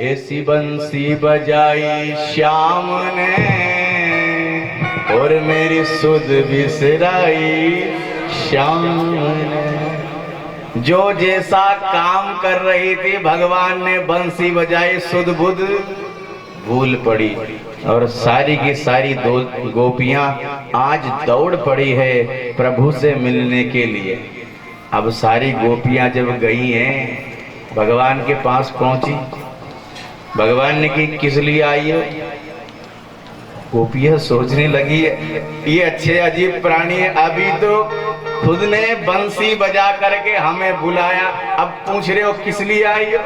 ऐसी बंसी बजाई श्याम ने और मेरी सुध बिसराई श्याम ने। जो जैसा काम कर रही थी भगवान ने बंसी बजाई, सुध बुध भूल पड़ी और सारी की सारी गोपियां आज दौड़ पड़ी है प्रभु से मिलने के लिए। अब सारी गोपियां जब गई हैं भगवान के पास पहुंची, भगवान ने कि किस लिए आई है? गोपियां सोचने लगी ये अच्छे अजीब प्राणी है, अभी तो खुद ने बंसी बजा करके हमें बुलाया, अब पूछ रहे हो किस लिए आई हो?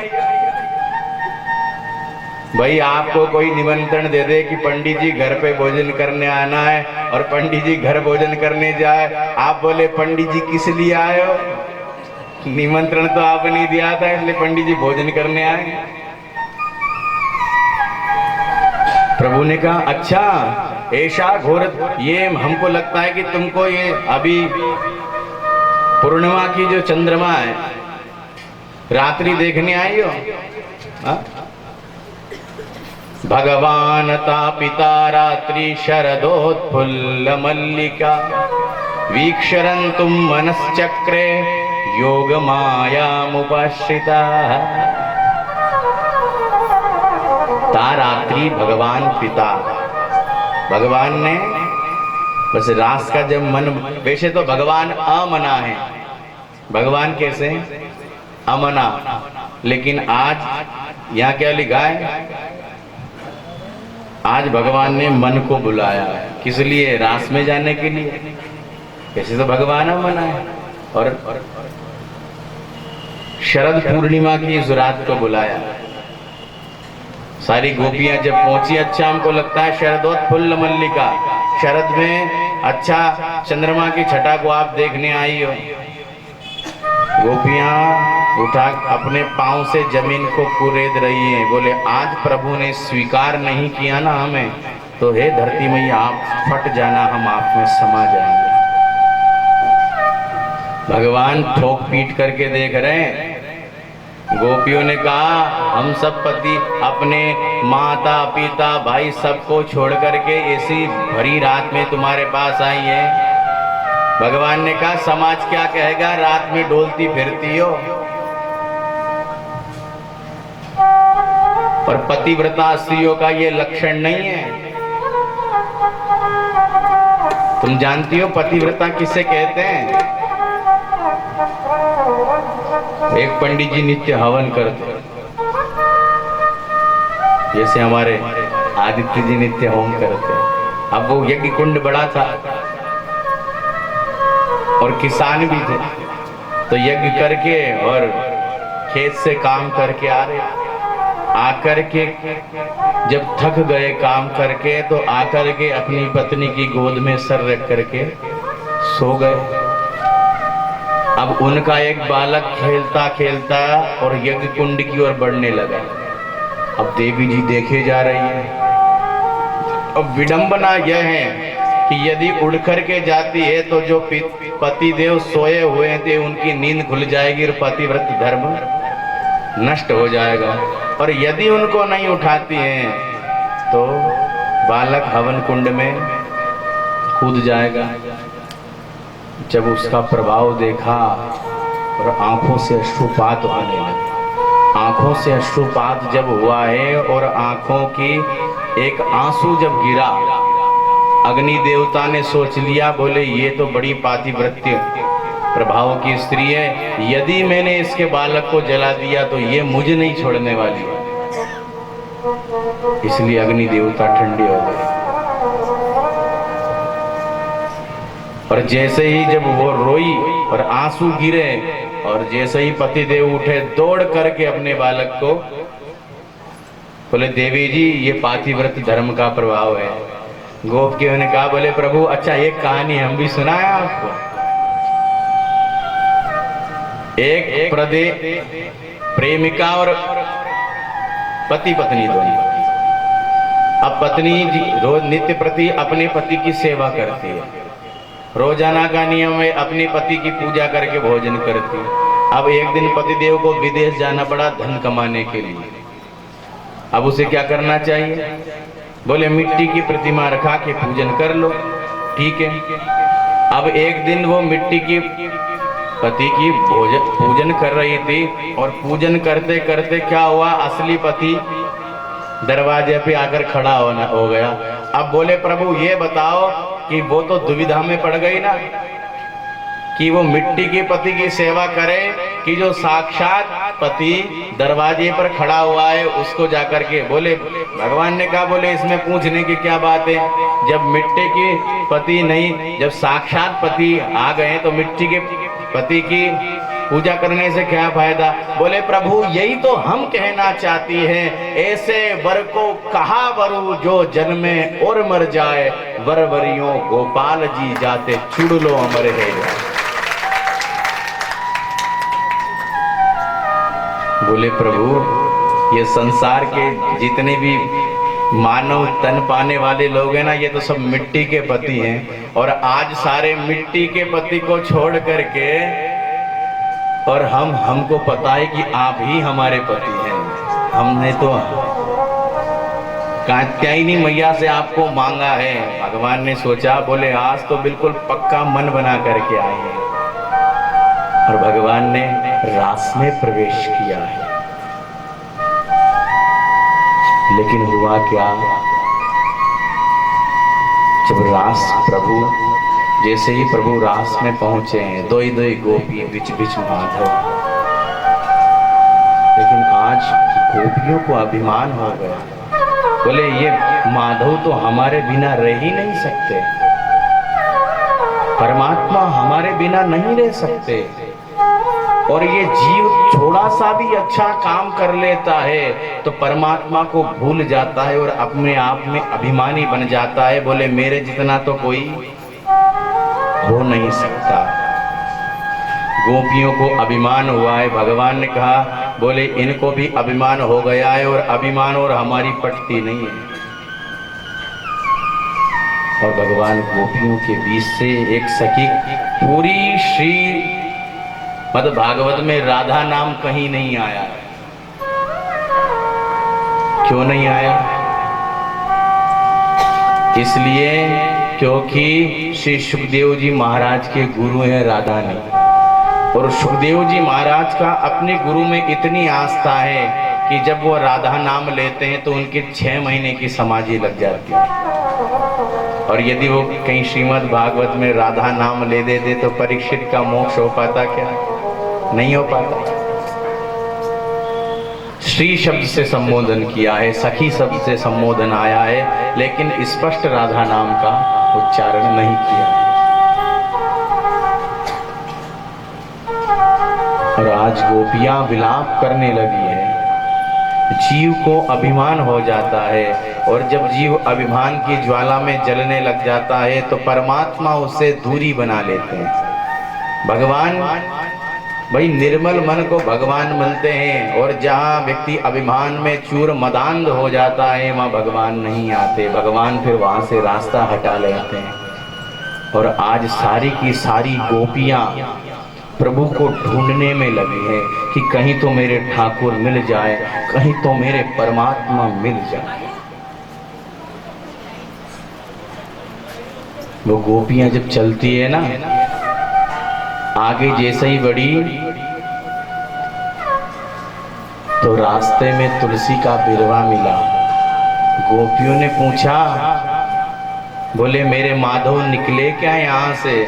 भाई आपको कोई निमंत्रण दे दे कि पंडित जी घर पे भोजन करने आना है और पंडित जी घर भोजन करने जाए, आप बोले पंडित जी किस लिए आए हो? निमंत्रण तो आपने नहीं दिया था इसलिए पंडित जी भोजन करने आए। प्रभु ने कहा अच्छा ऐसा घोर, ये हमको लगता है कि तुमको ये अभी पूर्णिमा की जो चंद्रमा है रात्रि देखने आई हो। हा? भगवान तापिता रात्रि शरदोत्फुल्ल मल्लिका वीक्षरन्तुं मनश्चक्रे योग मायामुपाश्रिता। रात्रि भगवान पिता, भगवान ने बस रास का जब मन, वैसे तो भगवान अमना है, भगवान कैसे अमना, लेकिन आज यहाँ क्या लिखा है? आज भगवान ने मन को बुलाया, किस लिए? रास में जाने के लिए। वैसे तो भगवान अमना है और शरद पूर्णिमा की इस रात को बुलाया। सारी गोपियां जब पहुंची, अच्छा हमको लगता है शरदोत्फुल्ल मल्लिका, शरद में अच्छा चंद्रमा की छटा को आप देखने आई हो। गोपियां उठा अपने पांव से जमीन को कुरेद रही हैं, बोले आज प्रभु ने स्वीकार नहीं किया ना हमें, तो हे धरती मैया आप फट जाना, हम आप में समा जाएंगे। भगवान ठोक पीट करके देख रहे हैं। गोपियों ने कहा हम सब पति अपने माता पिता भाई सबको छोड़ करके ऐसी भरी रात में तुम्हारे पास आई है। भगवान ने कहा समाज क्या कहेगा, रात में डोलती फिरती हो। और पतिव्रता स्त्रियों का ये लक्षण नहीं है। तुम जानती हो पतिव्रता किसे कहते हैं? एक पंडित जी नित्य हवन करते, जैसे हमारे आदित्य जी नित्य होम करते। अब वो यज्ञ कुंड बड़ा था और किसान भी थे, तो यज्ञ करके और खेत से काम करके आ रहे, आकर के जब थक गए काम करके तो आकर के अपनी पत्नी की गोद में सर रख करके सो गए। अब उनका एक बालक खेलता खेलता और यज्ञ कुंड की ओर बढ़ने लगा। अब देवी जी देखे जा रही है। अब विडंबना यह है कि यदि उड़ करके जाती है तो जो पति देव सोए हुए थे उनकी नींद खुल जाएगी और पतिव्रत धर्म नष्ट हो जाएगा, और यदि उनको नहीं उठाती हैं तो बालक हवन कुंड में कूद जाएगा। जब उसका प्रभाव देखा और आंखों से अश्रुपात आने लगा। आंखों से अश्रुपात जब हुआ है और आंखों की एक आंसू जब गिरा, अग्नि देवता ने सोच लिया, बोले ये तो बड़ी पातिव्रत्य प्रभाव की स्त्री है, यदि मैंने इसके बालक को जला दिया तो ये मुझे नहीं छोड़ने वाली। इसलिए अग्नि देवता ठंडे हो गए। और जैसे ही जब वो रोई और आंसू गिरे और जैसे ही पतिदेव उठे, दौड़ करके अपने बालक को बोले देवी जी ये पातिव्रत धर्म का प्रभाव है। गोपियों ने कहा बोले प्रभु अच्छा एक कहानी हम भी सुनाए आपको। एक प्रेमिका और पति पत्नी दोनों। अब पत्नी रोज नित्य प्रति अपने पति की सेवा करती है, रोजाना का नियम है अपने पति की पूजा करके भोजन करती है। अब एक दिन पतिदेव को विदेश जाना पड़ा धन कमाने के लिए। अब उसे क्या करना चाहिए? बोले मिट्टी की प्रतिमा रखा के पूजन कर लो। ठीक है। अब एक दिन वो मिट्टी की पति की पूजन कर रही थी और पूजन करते करते क्या हुआ, असली पति दरवाजे पे आकर खड़ा हो गया। अब बोले प्रभु ये बताओ कि वो तो दुविधा में पड़ गई ना, कि वो मिट्टी के पति की सेवा करे कि जो साक्षात पति दरवाजे पर खड़ा हुआ है उसको जाकर के। बोले भगवान ने कहा बोले इसमें पूछने की क्या बात है, जब मिट्टी की पति नहीं, जब साक्षात पति आ गए तो मिट्टी के पति की पूजा करने से क्या फायदा। बोले प्रभु यही तो हम कहना चाहती हैं, ऐसे वर को कहा वरु जो जन्मे और मर जाए, वर वरियों गोपाल जी जाते चुड़ लो अमर है। बोले प्रभु ये संसार के जितने भी मानव तन पाने वाले लोग हैं ना, ये तो सब मिट्टी के पति हैं, और आज सारे मिट्टी के पति को छोड़ करके और हमको पता है कि आप ही हमारे पति हैं। हमने तो कात्यायनी मैया से आपको मांगा है। भगवान ने सोचा बोले आज तो बिल्कुल पक्का मन बना करके आए हैं, और भगवान ने रास में प्रवेश किया है। लेकिन हुआ क्या, जब रास प्रभु जैसे ही प्रभु रास में पहुंचे हैं, दोई दोई गोपी बिच बिच माधव। लेकिन आज गोपियों को अभिमान हो गया, बोले ये माधव तो हमारे बिना रह ही नहीं सकते, परमात्मा हमारे बिना नहीं रह सकते, और ये जीव थोड़ा सा भी अच्छा काम कर लेता है तो परमात्मा को भूल जाता है और अपने आप में अभिमानी बन जाता है। बोले मेरे जितना तो कोई हो नहीं सकता। गोपियों को अभिमान हुआ है। भगवान ने कहा बोले इनको भी अभिमान हो गया है, और अभिमान और हमारी पटती नहीं है। और भगवान गोपियों के बीच से एक सखी, पूरी श्री मतलब भागवत में राधा नाम कहीं नहीं आया। क्यों नहीं आया? इसलिए क्योंकि श्री सुखदेव जी महाराज के गुरु हैं राधा ने, और सुखदेव जी महाराज का अपने गुरु में इतनी आस्था है कि जब वो राधा नाम लेते हैं तो उनके 6 महीने की समाधि लग जाती है। और यदि वो कहीं श्रीमद् भागवत में राधा नाम ले देते तो परीक्षित का मोक्ष हो पाता क्या? नहीं हो पाता। श्री शब्द से संबोधन किया है, सखी शब्द से संबोधन आया है, लेकिन स्पष्ट राधा नाम का उच्चारण नहीं किया। और आज गोपियां विलाप करने लगी है। जीव को अभिमान हो जाता है, और जब जीव अभिमान की ज्वाला में जलने लग जाता है तो परमात्मा उससे दूरी बना लेते हैं। भगवान भाई निर्मल मन को भगवान मिलते हैं, और जहाँ व्यक्ति अभिमान में चूर मदांध हो जाता है वहाँ भगवान नहीं आते। भगवान फिर वहाँ से रास्ता हटा लेते हैं। और आज सारी की सारी गोपियाँ प्रभु को ढूंढने में लगी है कि कहीं तो मेरे ठाकुर मिल जाए, कहीं तो मेरे परमात्मा मिल जाए। वो गोपियाँ जब चलती है ना, आगे जैसे ही बढ़ी तो रास्ते में तुलसी का बिरवा मिला। गोपियों ने पूछा बोले मेरे माधव निकले क्या यहाँ से?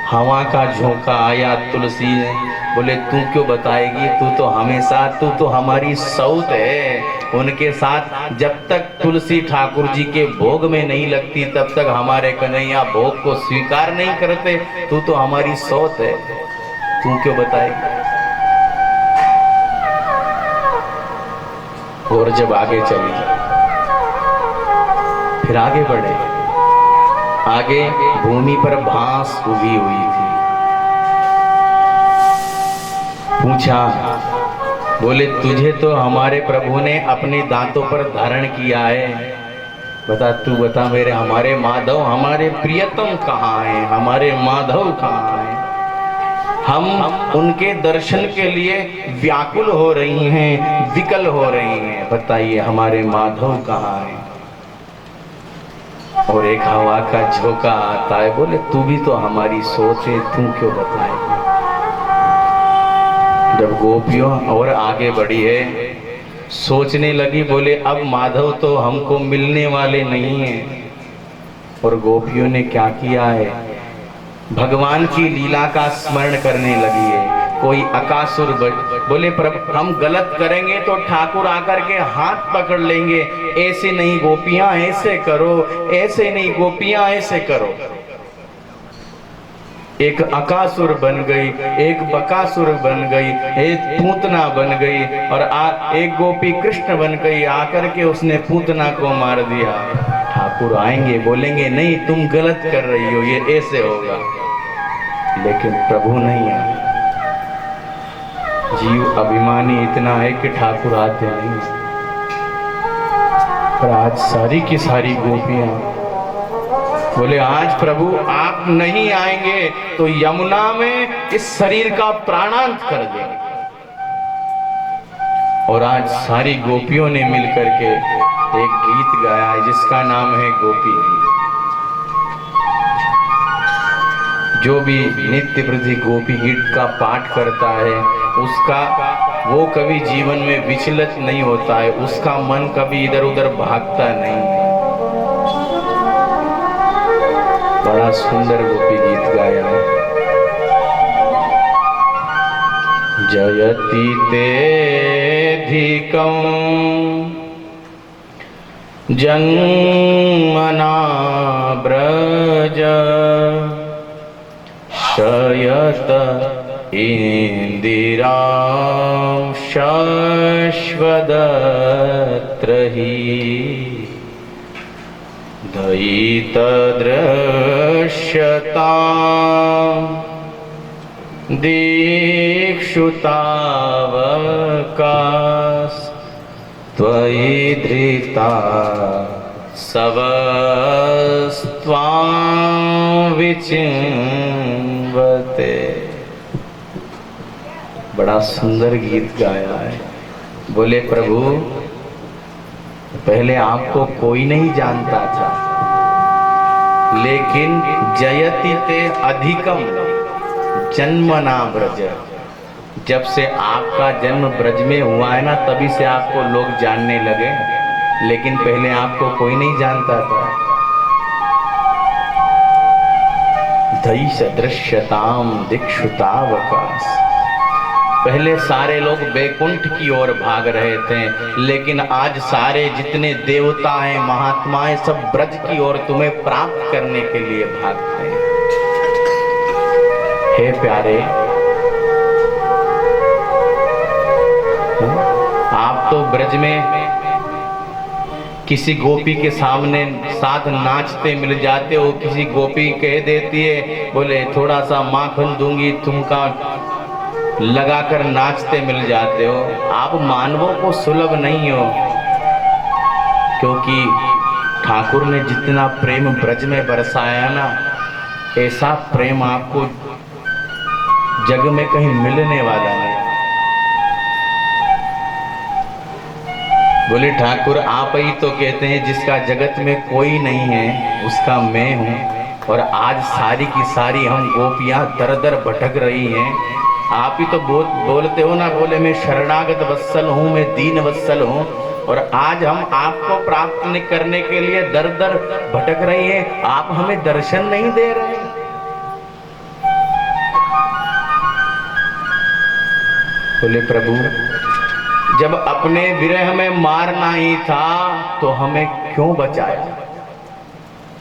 हवा का झोंका आया तुलसी ने। बोले तू क्यों बताएगी, तू तो हमेशा, तू तो हमारी सौत है। उनके साथ जब तक तुलसी ठाकुर जी के भोग में नहीं लगती तब तक हमारे कन्हैया भोग को स्वीकार नहीं करते। तू तो हमारी सौत है, तू क्यों बताएगी? और जब आगे चली, फिर आगे बढ़े, आगे भूमि पर घास उगी हुई थी। पूछा बोले तुझे तो हमारे प्रभु ने अपने दांतों पर धारण किया है, बता तू बता मेरे हमारे माधव, हमारे प्रियतम कहाँ हैं, हमारे माधव कहाँ हैं? हम उनके दर्शन के लिए व्याकुल हो रही हैं, विकल हो रही हैं। बताइए हमारे माधव कहाँ हैं? और एक हवा का झोंका आता है, बोले तू भी तो हमारी सोच है, तू क्यों बताएगी? जब गोपियों और आगे बढ़ी है, सोचने लगी, बोले अब माधव तो हमको मिलने वाले नहीं हैं। और गोपियों ने क्या किया है? भगवान की लीला का स्मरण करने लगी है। कोई अकासुर बोले प्रभु हम गलत करेंगे तो ठाकुर आकर के हाथ पकड़ लेंगे, ऐसे नहीं गोपियां ऐसे करो, ऐसे नहीं गोपियां ऐसे करो। एक अकासुर बन गई, एक बकासुर बन गई, एक पूतना बन गई, और एक गोपी कृष्ण बन गई। आकर के उसने पूतना को मार दिया। ठाकुर आएंगे, बोलेंगे नहीं तुम गलत कर रही हो, ये ऐसे होगा। लेकिन प्रभु नहीं आए। जीव अभिमानी इतना है कि ठाकुर आते नहीं। पर आज सारी की सारी गोपियां बोले आज प्रभु आप नहीं आएंगे तो यमुना में इस शरीर का प्राणांत कर देंगे। और आज सारी गोपियों ने मिलकर के एक गीत गाया है जिसका नाम है गोपी गीत। जो भी नित्य प्रति गोपी गीत का पाठ करता है उसका वो कभी जीवन में विचलित नहीं होता है, उसका मन कभी इधर उधर भागता नहीं। बड़ा सुंदर गोपी गीत गाया है। जयति तेधिकं जन्मना ब्रज शयत इंदिरां शश्वदत्रहि दयितदृश्यतां दीक्षुतावकाश त्वयि धृता सवस्त्वां विचिन्वते। बड़ा सुंदर गीत गाया है। बोले प्रभु पहले आपको कोई नहीं जानता था, लेकिन जयति ते अधिकम जन्मना ब्रज, जब से आपका जन्म ब्रज में हुआ है ना तभी से आपको लोग जानने लगे, लेकिन पहले आपको कोई नहीं जानता था। दयि सदृश्यताम दीक्षुतावकाश, पहले सारे लोग बैकुंठ की ओर भाग रहे थे, लेकिन आज सारे जितने देवता हैं महात्माएं सब ब्रज की ओर तुम्हें प्राप्त करने के लिए भागते हैं। हे प्यारे, आप तो ब्रज में किसी गोपी के सामने साथ नाचते मिल जाते हो, किसी गोपी कह देती है बोले थोड़ा सा माखन दूंगी, तुमका लगाकर नाचते मिल जाते हो। आप मानवों को सुलभ नहीं हो, क्योंकि ठाकुर ने जितना प्रेम ब्रज में बरसाया ना, ऐसा प्रेम आपको जग में कहीं मिलने वाला नहीं। बोले ठाकुर आप ही तो कहते हैं जिसका जगत में कोई नहीं है उसका मैं हूँ, और आज सारी की सारी हम गोपियां दर दर भटक रही हैं। आप ही तो बोलते हो ना, बोले मैं शरणागत वत्सल हूँ, मैं दीन वत्सल हूँ, और आज हम आपको प्राप्त करने के लिए दर दर भटक रही हैं। आप हमें दर्शन नहीं दे रहे। बोले प्रभु जब अपने विरह में मारना ही था तो हमें क्यों बचाया?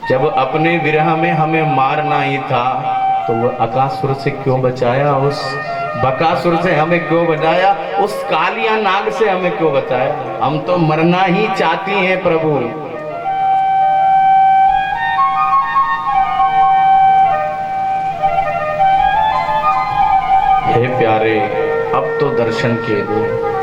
जब अपने विरह में हमें मारना ही था तो वो अकासुर से क्यों बचाया? उस बकासुर से हमें क्यों बचाया? उस कालिया नाग से हमें क्यों बचाया? हम तो मरना ही चाहती हैं प्रभु। हे प्यारे अब तो दर्शन किए दो।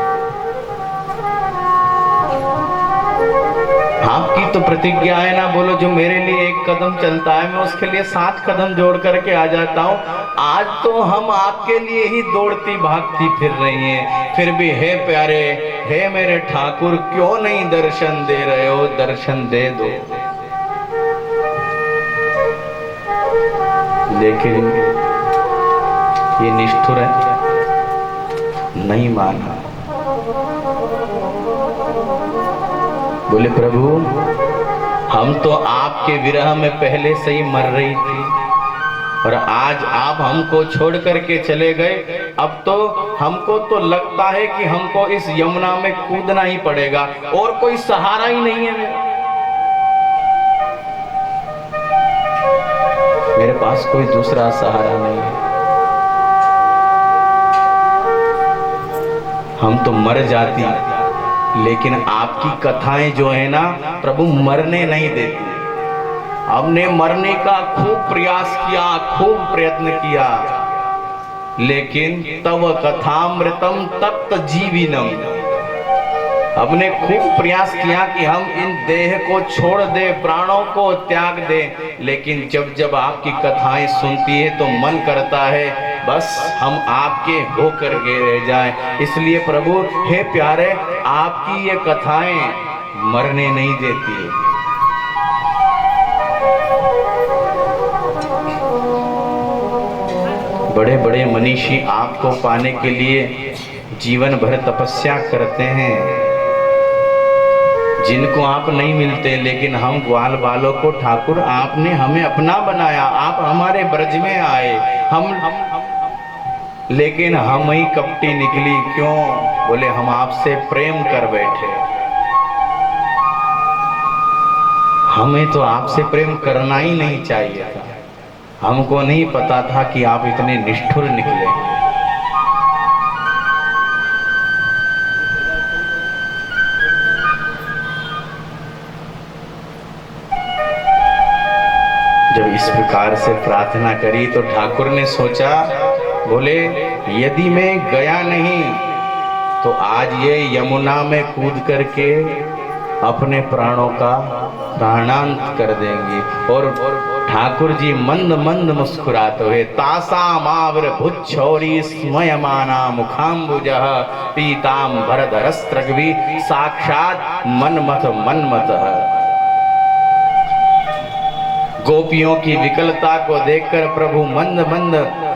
आपकी तो प्रतिज्ञा है ना, बोलो जो मेरे लिए एक कदम चलता है मैं उसके लिए 7 कदम जोड़ करके आ जाता हूँ। आज तो हम आपके लिए ही दौड़ती भागती फिर रही हैं, फिर भी हे प्यारे, हे मेरे ठाकुर, क्यों नहीं दर्शन दे रहे हो? दर्शन दे दो। लेकिन ये निष्ठुर है, नहीं माना। बोले प्रभु, हम तो आपके विरह में पहले से ही मर रही थी और आज आप हमको छोड़ करके चले गए। अब तो हमको तो लगता है कि हमको इस यमुना में कूदना ही पड़ेगा और कोई सहारा ही नहीं है मेरे पास कोई दूसरा सहारा नहीं है। हम तो मर जाती, लेकिन आपकी कथाएं जो है ना प्रभु, मरने नहीं देती। हमने मरने का खूब प्रयास किया, खूब प्रयत्न किया, लेकिन तव कथामृतम तप्त जीविनम। हमने खूब प्रयास किया कि हम इन देह को छोड़ दे, प्राणों को त्याग दे, लेकिन जब जब आपकी कथाएं सुनती है तो मन करता है बस हम आपके होकर के रह जाएं। इसलिए प्रभु, हे प्यारे, आपकी ये कथाएं मरने नहीं देती। बड़े बड़े मनीषी आपको पाने के लिए जीवन भर तपस्या करते हैं, जिनको आप नहीं मिलते, लेकिन हम ग्वाल बालों को ठाकुर आपने हमें अपना बनाया, आप हमारे ब्रज में आए, लेकिन हम ही कपटी निकली। क्यों? बोले हम आपसे प्रेम कर बैठे। हमें तो आपसे प्रेम करना ही नहीं चाहिए था, हमको नहीं पता था कि आप इतने निष्ठुर निकले। जब इस प्रकार से प्रार्थना करी तो ठाकुर ने सोचा, बोले यदि मैं गया नहीं तो आज ये यमुना में कूद करके अपने प्राणों का प्राणांत कर देंगे। और ठाकुर जी मंद मंद मुस्कुराते हुए, तासामावर भुच्छौरी स्मयमाना मुखाम्बुजः पीताम्बरधरस्त्रग्वी साक्षात मन्मथ। गोपियों की विकलता को देखकर प्रभु मंद मंद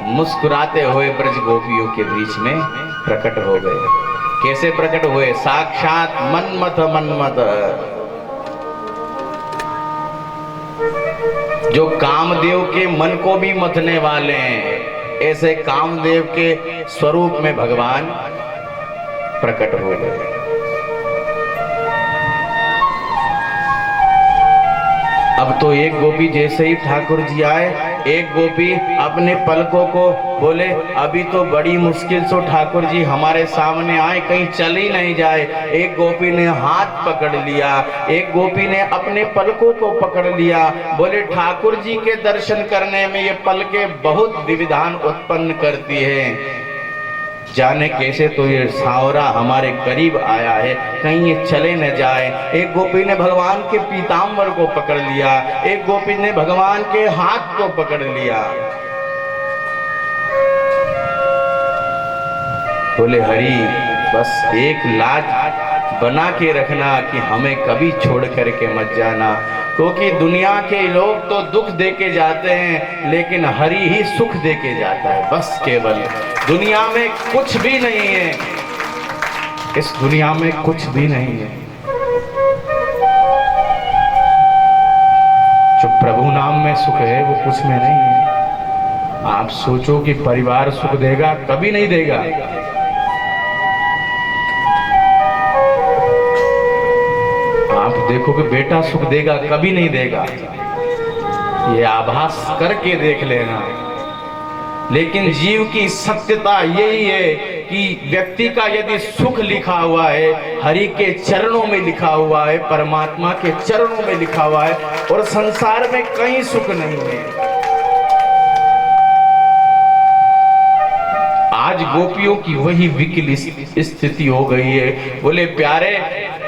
मुस्कुराते हुए ब्रज गोपियों के बीच में प्रकट हो गए। कैसे प्रकट हुए? साक्षात मन्मथ। जो कामदेव के मन को भी मथने वाले हैं, ऐसे कामदेव के स्वरूप में भगवान प्रकट हो गए। अब तो एक गोपी जैसे ही ठाकुर जी आए, एक गोपी अपने पलकों को बोले अभी तो बड़ी मुश्किल से ठाकुर जी हमारे सामने आए, कहीं चल ही नहीं जाए। एक गोपी ने हाथ पकड़ लिया, एक गोपी ने अपने पलकों को पकड़ लिया। बोले ठाकुर जी के दर्शन करने में ये पलकें बहुत विविधान उत्पन्न करती है, जाने कैसे तो ये सांवरा हमारे करीब आया है, कहीं ये चले न जाए। एक गोपी ने भगवान के पीताम्बर को पकड़ लिया, एक गोपी ने भगवान के हाथ को पकड़ लिया। बोले हरि, बस एक लाज बना के रखना कि हमें कभी छोड़ करके मत जाना, क्योंकि दुनिया के लोग तो दुख दे के जाते हैं, लेकिन हरि ही सुख दे के जाता है। बस केवल दुनिया में कुछ भी नहीं है, इस दुनिया में कुछ भी नहीं है। जो प्रभु नाम में सुख है वो कुछ में नहीं है। आप सोचो कि परिवार सुख देगा, कभी नहीं देगा। आप देखो कि बेटा सुख देगा, कभी नहीं देगा। ये आभास करके देख लेना। लेकिन जीव की सत्यता यही है कि व्यक्ति का यदि सुख लिखा हुआ है, हरि के चरणों में लिखा हुआ है, परमात्मा के चरणों में लिखा हुआ है, और संसार में कहीं सुख नहीं है। आज गोपियों की वही विकल स्थिति हो गई है। बोले प्यारे,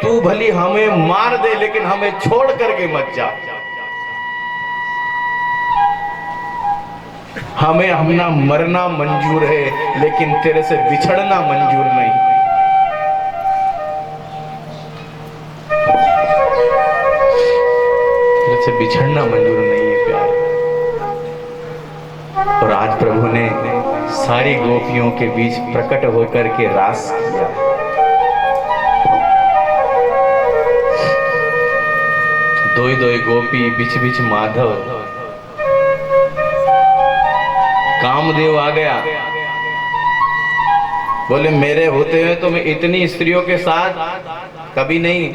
तू भली हमें मार दे, लेकिन हमें छोड़ करके मत जा। हमें अपना मरना मंजूर है, लेकिन तेरे से बिछड़ना मंजूर नहीं। तेरे से बिछड़ना मंजूर नहीं है प्यार। और आज प्रभु ने सारी गोपियों के बीच प्रकट होकर के रास किया। दोई दोई गोपी बीच बीच माधव। कामदेव आ गया, बोले मेरे होते हुए तुम इतनी स्त्रियों के साथ कभी नहीं,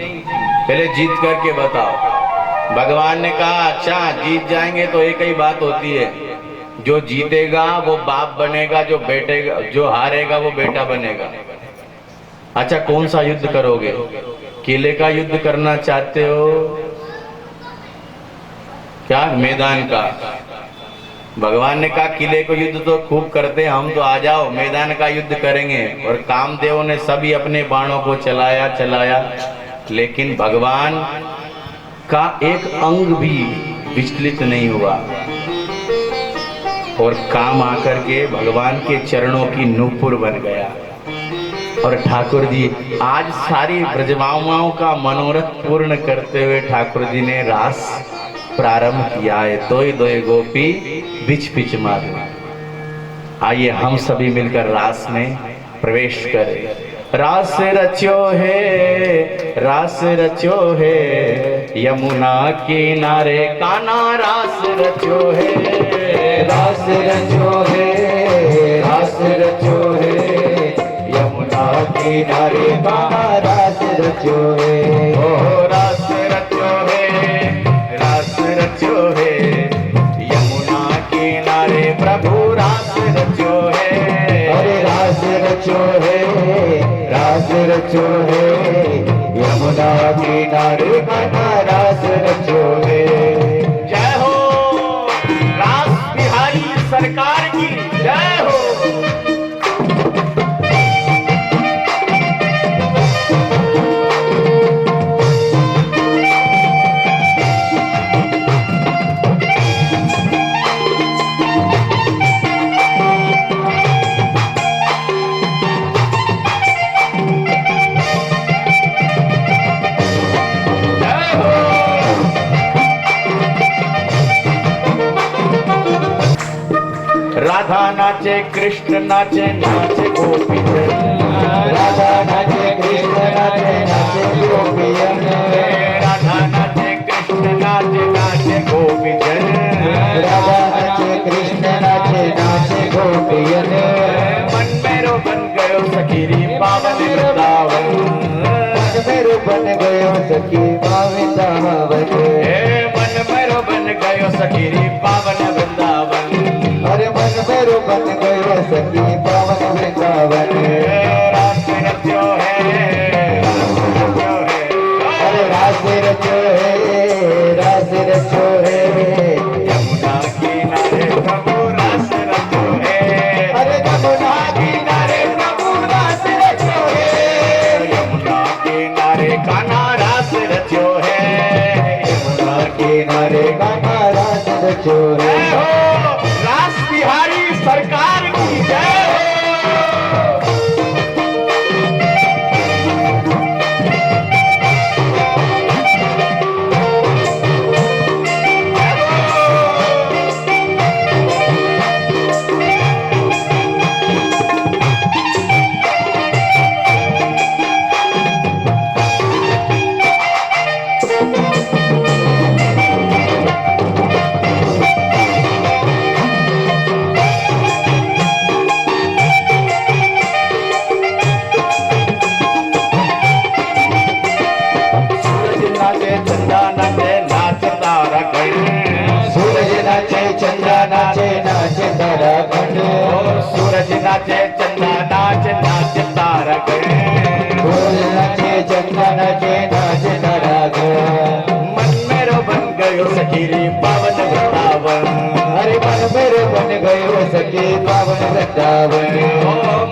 पहले जीत करके बताओ। भगवान ने कहा अच्छा जीत जाएंगे तो एक ही बात होती है, जो जीतेगा वो बाप बनेगा, जो हारेगा वो बेटा बनेगा। अच्छा कौन सा युद्ध करोगे? किले का युद्ध करना चाहते हो क्या मैदान का? भगवान ने कहा किले को युद्ध तो खूब करते हैं हम, तो आ जाओ मैदान का युद्ध करेंगे। और कामदेव ने सभी अपने बाणों को चलाया, लेकिन भगवान का एक अंग भी विचलित नहीं हुआ। और काम आकर के भगवान के चरणों की नूपुर बन गया। और ठाकुर जी आज सारी ब्रजमाओं का मनोरथ पूर्ण करते हुए ठाकुर जी ने रास प्रारंभ किया है। दोई दोई गोपी बिच बिच माधव। आइए हम सभी मिलकर रास में प्रवेश करें। रास रचो है यमुना किनारे कान्हा, रास रचो है, रास रचो है यमुना किनारे कान्हा, रास रचो है। ओ रास रचो है यमुना किनारे प्रभु, रास रचो है। अरे रास रचो है यमुना किनारे कान्हा, रास रचो है। जय हो रास बिहारी सरकार की जय हो। राधा नाचे कृष्ण नाचे, नाचे गोपी जन। राधा नाचे कृष्ण नाचे, नाचे गोपियन। राधा नाचे कृष्ण नाचे, नाचे गोपी जन। राधा नाचे कृष्ण नाचे, नाचे गोपियन। मन मेरो बन गयो सखीरी पावन वृंदावन। मन मेरो बन गयो सखी वृंदावन। मन मेरो बन गयो सखीरी पावन वृंदावन। अरे मन मेरो बन गयो सखी पावन वृंदावन। रास रचो है, अरे रास रचो है यमुना किनारे प्रभु, रास रचो है। अरे यमुना किनारे प्रभु, रास रचो है। यमुना किनारे कान्हा, रास रचो है। यमुना किनारे कान्हा, रास रचो है। जय हो रास बिहारी सरकार की जय हो। सूरज नाचे चंदा नाच, नाच तारा गण। ढोल नाचे चंदा नाचे, नाच तारा गण। मन मेरो बन गयो सखीरी पावन वृंदावन। अरे मन मेरो बन गयो सखी पावन वृंदावन।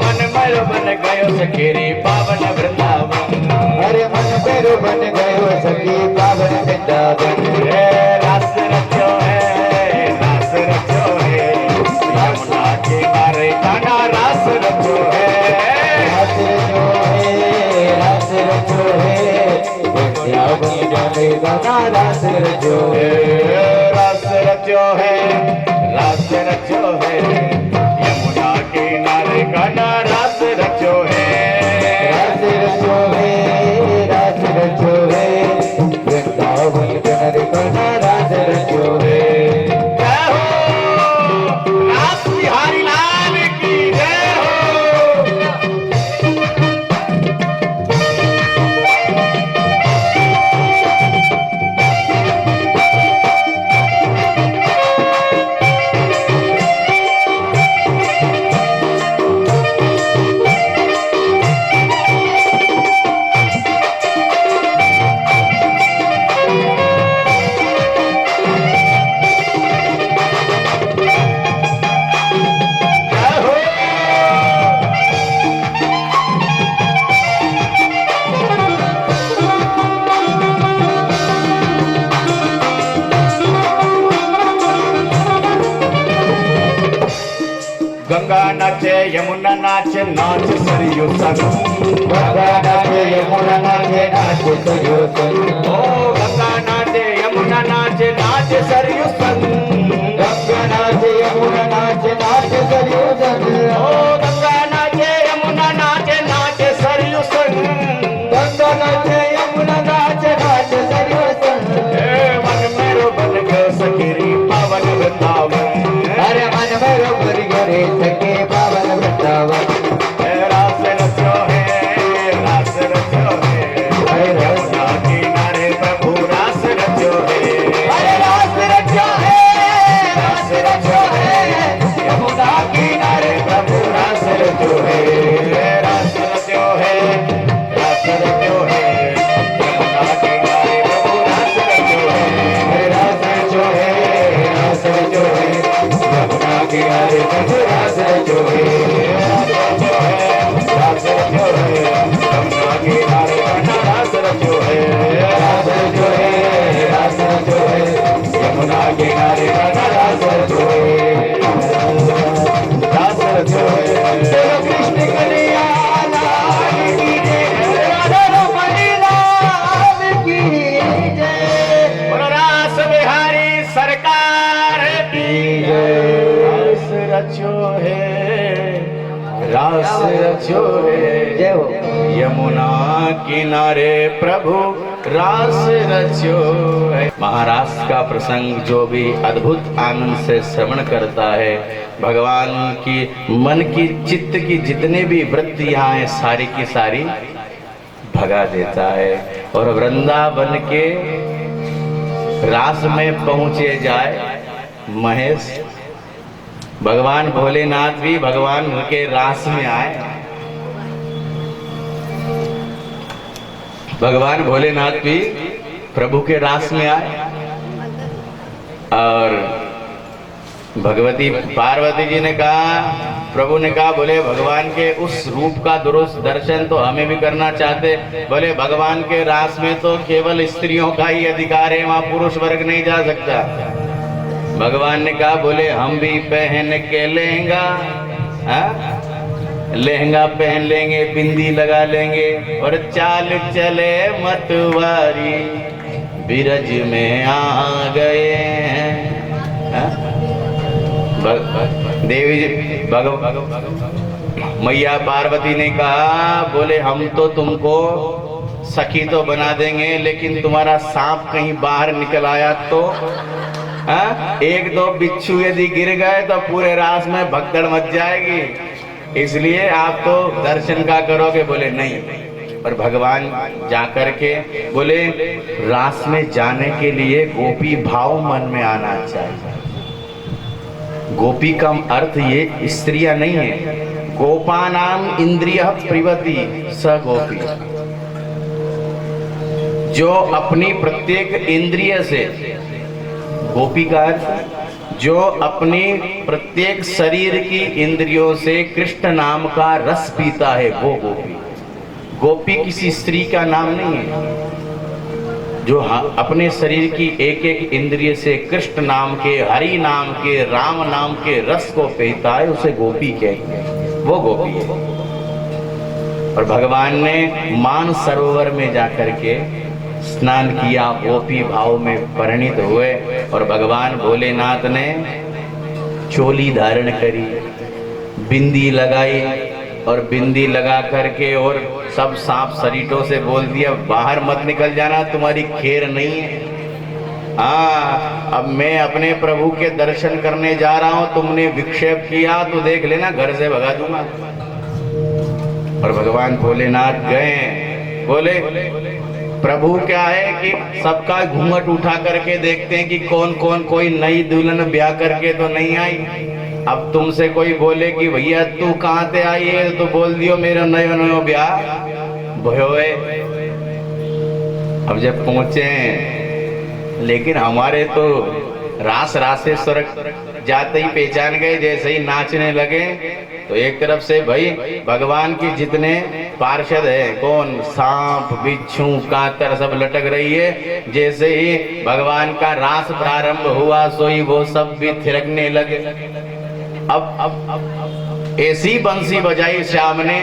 मन मेरो बन गयो सखीरी पावन वृंदावन। अरे मन मेरो बन गयो सखी पावन वृंदावन। रास रचो है, रास रचो है जाने गाना रास रचो रास रचो है, रास रचो है, यमुना किनारे गाना रास रचो है, रास रचो है, रास रचो है, वृंदावन जाने गाना रास रचो है। जय हो रास बिहारी लाल की जय हो। गंगा नाचे यमुना नाचे नाच सरयू संग, गंगा नाचे यमुना नाचे नाच सरयू संग, ओ गंगा नाचे यमुना नाचे नाच सरयू संग, गंगा नाचे यमुना नाचे नाच सरयू संग, ओ गंगा नाचे यमुना नाचे नाच सरयू संग, गंगा नाचे यमुना नाचे नाच सरयू संग। मन मेरो बन गयो सखीरी पावन वृंदावन, अरे मन मेरो भर गरे सके पावन वृंदावन, रास रचो है, रास रचो है, यमुना किनारे प्रभु रास रचो है, अरे रास रचो है, रास रचो है, यमुना किनारे प्रभु रास रचो है, रास रचो है, रास रचो है, यमुना किनारे प्रभु रास रचो है, रास रचो है, रास रचो है, यमुना किनारे प्रभु रास रचो है, रास रचो है, यमुना किनारे प्रभु रास रचो है, रास रचो है, रास रचो है, यमुना किनारे प्रभु रास रचो है, रास रचो है। चलो कृष्ण कन्हैया लाल की जय, राधा रमण लाल की जय, बोलो रास बिहारी सरकार की रास रचो है, रास रचो है, जय हो। यमुना किनारे प्रभु रास रचो है। महाराष्ट्र का प्रसंग जो भी अद्भुत आनंद से श्रवण करता है, भगवान की मन की चित्त की जितने भी वृत्तियां हैं सारी की सारी भगा देता है, और वृंदावन के रास में पहुंचे जाए महेश। भगवान भोलेनाथ भी भगवान के रास में आए, भगवान भोलेनाथ भी प्रभु के रास में आए, और भगवती पार्वती जी ने कहा, प्रभु ने कहा, बोले भगवान के उस रूप का दुरुस्त दर्शन तो हमें भी करना चाहते। बोले भगवान के रास में तो केवल स्त्रियों का ही अधिकार है, वहां पुरुष वर्ग नहीं जा सकता। भगवान ने कहा, बोले हम भी पहन के लहंगा, लहंगा पहन लेंगे, बिंदी लगा लेंगे, और चाल चले मतवारी बिरज में आ गए हैं। देवी जी मैया पार्वती ने कहा, बोले हम तो तुमको सखी तो बना देंगे, लेकिन तुम्हारा सांप कहीं बाहर निकल आया तो एक दो बिच्छू यदि गिर गए तो पूरे रास में भगदड़ मच जाएगी, इसलिए आप तो दर्शन का करोगे। बोले नहीं, पर भगवान जाकर के बोले रास में जाने के लिए गोपी भाव मन में आना चाहिए। गोपी का अर्थ ये स्त्रियां नहीं है, गोपानाम इंद्रिय प्रिवती स गोपी, जो अपनी प्रत्येक इंद्रिय से, गोपी का अर्थ जो अपनी प्रत्येक शरीर की इंद्रियों से कृष्ण नाम का रस पीता है वो गोपी। गोपी किसी स्त्री का नाम नहीं है, जो अपने शरीर की एक एक इंद्रिय से कृष्ण नाम के, हरि नाम के, राम नाम के रस को पीता है, उसे गोपी कहते हैं, वो गोपी है। और भगवान ने मान सरोवर में जाकर के स्नान किया, गोपी भाव में परिणित हुए और भगवान भोलेनाथ ने चोली धारण करी, बिंदी लगाई और बिंदी लगा करके और सब सांप सरीटों से बोल दिया बाहर मत निकल जाना, तुम्हारी खैर नहीं है। हाँ, अब मैं अपने प्रभु के दर्शन करने जा रहा हूं, तुमने विक्षेप किया तो देख लेना घर से भगा दूंगा। और भगवान भोलेनाथ गए, बोले प्रभु क्या है कि सबका घूंघट उठा करके देखते हैं कि कौन कौन, कोई नई दुल्हन ब्याह करके तो नहीं आई। अब तुमसे कोई बोले कि भैया तू कहाँ से आई है, तो बोल दियो मेरा नयो नयो ब्याह भयो है। अब जब पहुंचे, लेकिन हमारे तो रासेश्वर जाते ही पहचान गए, जैसे ही नाचने लगे तो एक तरफ से भाई भगवान के जितने पार्षद है, कौन सांप बिच्छू कातर सब लटक रही है। जैसे ही भगवान का रास प्रारंभ हुआ सोई वो सब भी थिरकने लगे। अब ऐसी बंसी बजाई श्याम ने,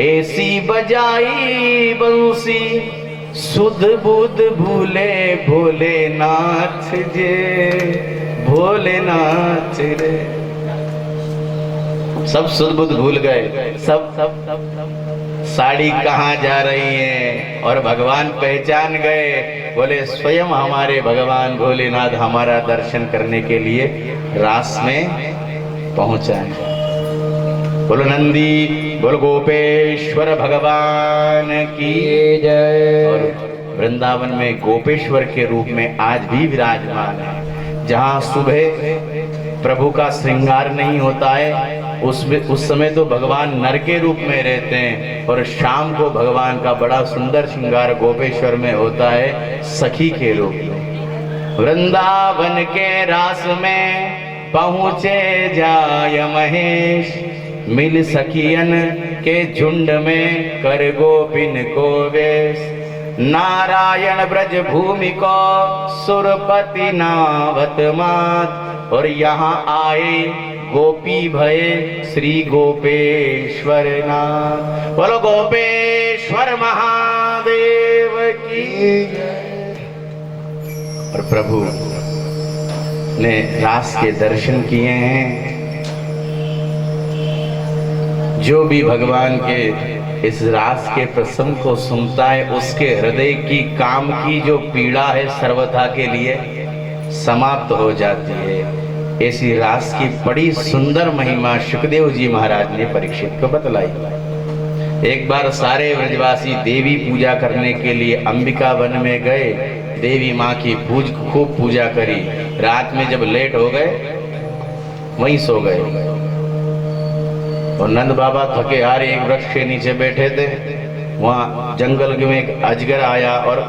ऐसी बजाई बंसी सुध बुध भूले भोलेनाथ जे, भोलेनाथ रे। सब सुध बुध भूल गए, सब साड़ी कहाँ जा रही है और भगवान पहचान गए। बोले स्वयं हमारे भगवान भोलेनाथ हमारा दर्शन करने के लिए रास में पहुंचा है। बोलो नंदी, बोलो गोपेश्वर भगवान की जय। और वृंदावन में गोपेश्वर के रूप में आज भी विराजमान है। जहाँ सुबह प्रभु का श्रृंगार नहीं होता है, उस समय तो भगवान नर के रूप में रहते हैं, और शाम को भगवान का बड़ा सुंदर श्रृंगार गोपेश्वर में होता है सखी के रूप में। वृंदावन के रास में पहुँचे जाय महेश, मिल सखियन के झुंड में कर गोपिन को वेश। नारायण ब्रज भूमि को सुरपति नावत मात, और यहाँ आए गोपी भये श्री गोपेश्वर नाथ। बोलो गोपेश्वर महादेव की। और प्रभु ने रास के दर्शन किए हैं। जो भी भगवान के इस रास के प्रसंग को सुनता है, उसके हृदय की काम की जो पीड़ा है सर्वथा के लिए समाप्त हो जाती है। ऐसी रास की बड़ी सुंदर महिमा सुखदेव जी महाराज ने परीक्षित को बतलाई। एक बार सारे व्रजवासी देवी पूजा करने के लिए अंबिका वन में गए। देवी माँ की खूब पूजा करी। रात में जब लेट हो गए वहीं सो गए। और नंद बाबा थके हारे एक वृक्ष के नीचे बैठे थे। वहां जंगल में एक अजगर आया और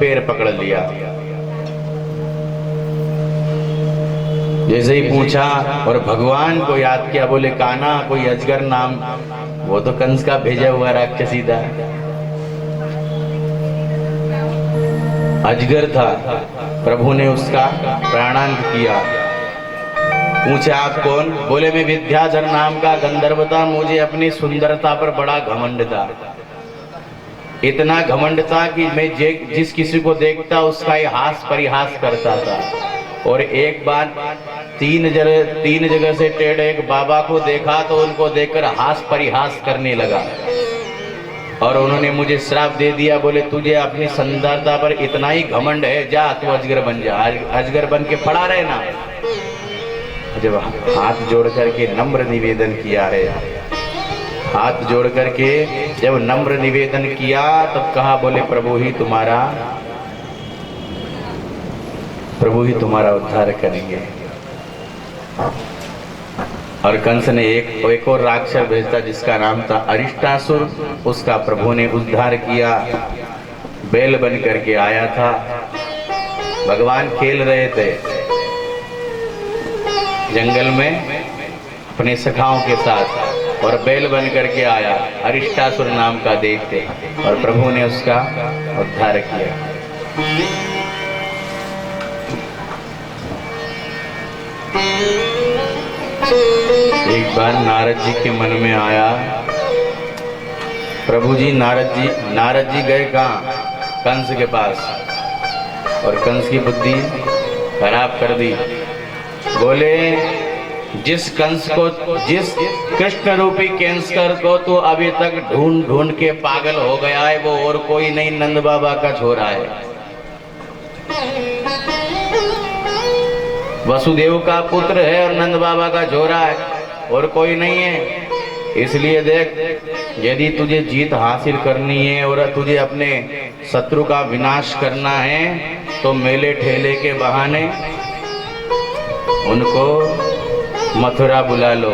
पैर पकड़ लिया। जैसे ही पूछा और भगवान को याद किया, बोले कान्हा कोई अजगर नाम, वो तो कंस का भेजा हुआ राक्षसी था, अजगर था। प्रभु ने उसका प्राणांत किया। पूछा आप कौन? बोले मैं विद्याधर नाम का गंधर्व था, मुझे अपनी सुंदरता पर बड़ा घमंड था। इतना घमंड था कि मैं जिस किसी को देखता उसका हास परिहास करता था। और एक बार तीन जगह से टेढ़े एक बाबा को देखा तो उनको देखकर हास परिहास करने लगा और उन्होंने मुझे श्राप दे दिया। बोले तुझे अपनी सुंदरता पर इतना ही घमंड है, जा तू अजगर बन जा, अजगर बन के पड़ा रहना। जब हाथ जोड़ करके नम्र निवेदन किया है, हाथ जोड़ करके जब नम्र निवेदन किया तब कहा, बोले प्रभु ही तुम्हारा उद्धार करेंगे। और कंस ने एक और राक्षस भेजा जिसका नाम था अरिष्टासुर, उसका प्रभु ने उद्धार किया। बैल बन करके आया था। भगवान खेल रहे थे जंगल में अपने सखाओं के साथ और बैल बन करके आया, अरिष्टासुर नाम का देखते, और प्रभु ने उसका उद्धार किया। एक बार नारद जी के मन में आया, प्रभु जी नारद जी गए कहाँ? कंस के पास। और कंस की बुद्धि खराब कर दी। बोले जिस कृष्ण रूपी कैंसर को तो अभी तक ढूंढ ढूंढ के पागल हो गया है, वो और कोई नहीं, नंद बाबा का छोरा है। वसुदेव का पुत्र है और नंद बाबा का छोरा है, और कोई नहीं है। इसलिए देख, यदि तुझे जीत हासिल करनी है और तुझे अपने शत्रु का विनाश करना है तो मेले ठेले के बहाने उनको मथुरा बुला लो,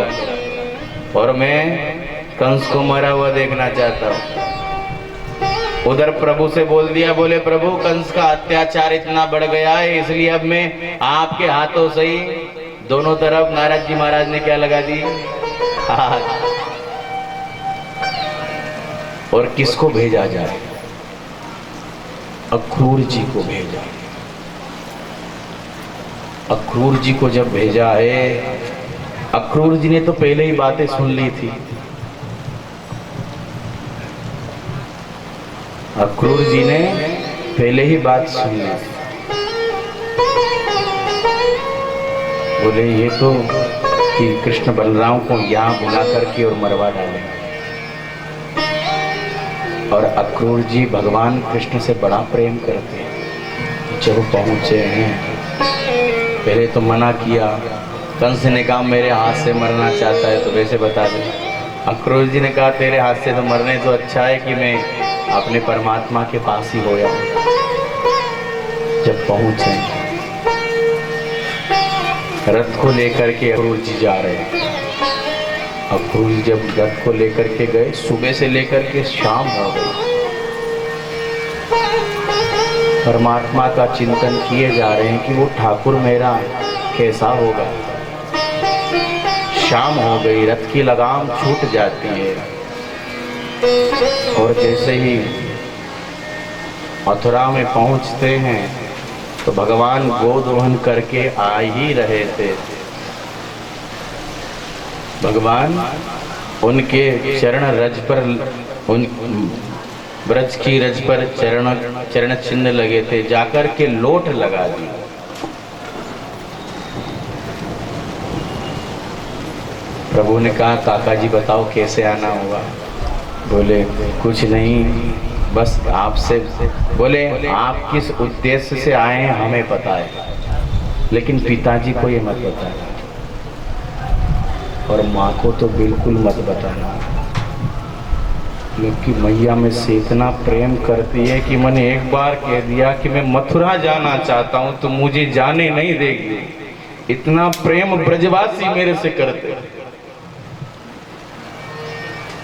और मैं कंस को मरा हुआ देखना चाहता हूँ। उधर प्रभु से बोल दिया, बोले प्रभु कंस का अत्याचार इतना बढ़ गया है, इसलिए अब मैं आपके हाथों से ही दोनों तरफ। नारद जी महाराज ने क्या लगा दी, हाथ। और किसको भेजा जाए, अक्रूर जी को भेजा। अक्रूर जी को जब भेजा है, अक्रूर जी ने तो पहले ही बातें सुन ली थी। अक्रूर जी ने पहले ही बात सुन ली थी। बोले ये तो कि कृष्ण बलराम को यहाँ बुला करके और मरवा डालेंगे। और अक्रूर जी भगवान कृष्ण से बड़ा प्रेम करते हैं। जब पहुंचे हैं, पहले तो मना किया। कंस ने कहा मेरे हाथ से मरना चाहता है तो वैसे बता दे। अक्रूर जी ने कहा तेरे हाथ से तो मरने तो अच्छा है कि मैं अपने परमात्मा के पास ही होया। जब पहुंचे, रथ को लेकर के अक्रूर जी जा रहे हैं। अक्रूर जी जब रथ को लेकर के गए, सुबह से लेकर के शाम हो गई, परमात्मा का चिंतन किए जा रहे हैं कि वो ठाकुर मेरा कैसा होगा। शाम हो गई, रथ की लगाम छूट जाती है, और जैसे ही मथुरा में पहुंचते हैं तो भगवान गोदोहन करके आ ही रहे थे। भगवान उनके चरण रज पर, उन ब्रज की रज पर चरण चिन्ह लगे थे, जाकर के लोट लगा दी। प्रभु ने कहा काका जी बताओ कैसे आना होगा। बोले कुछ नहीं, बस आपसे। बोले आप किस उद्देश्य से आए हैं हमें पता है, लेकिन पिताजी को ये मत बताना, और माँ को तो बिल्कुल मत बताना, क्योंकि मैया में से इतना प्रेम करती है कि मैंने एक बार कह दिया कि मैं मथुरा जाना चाहता हूँ तो मुझे जाने नहीं देगी। इतना प्रेम ब्रजवासी मेरे से करते।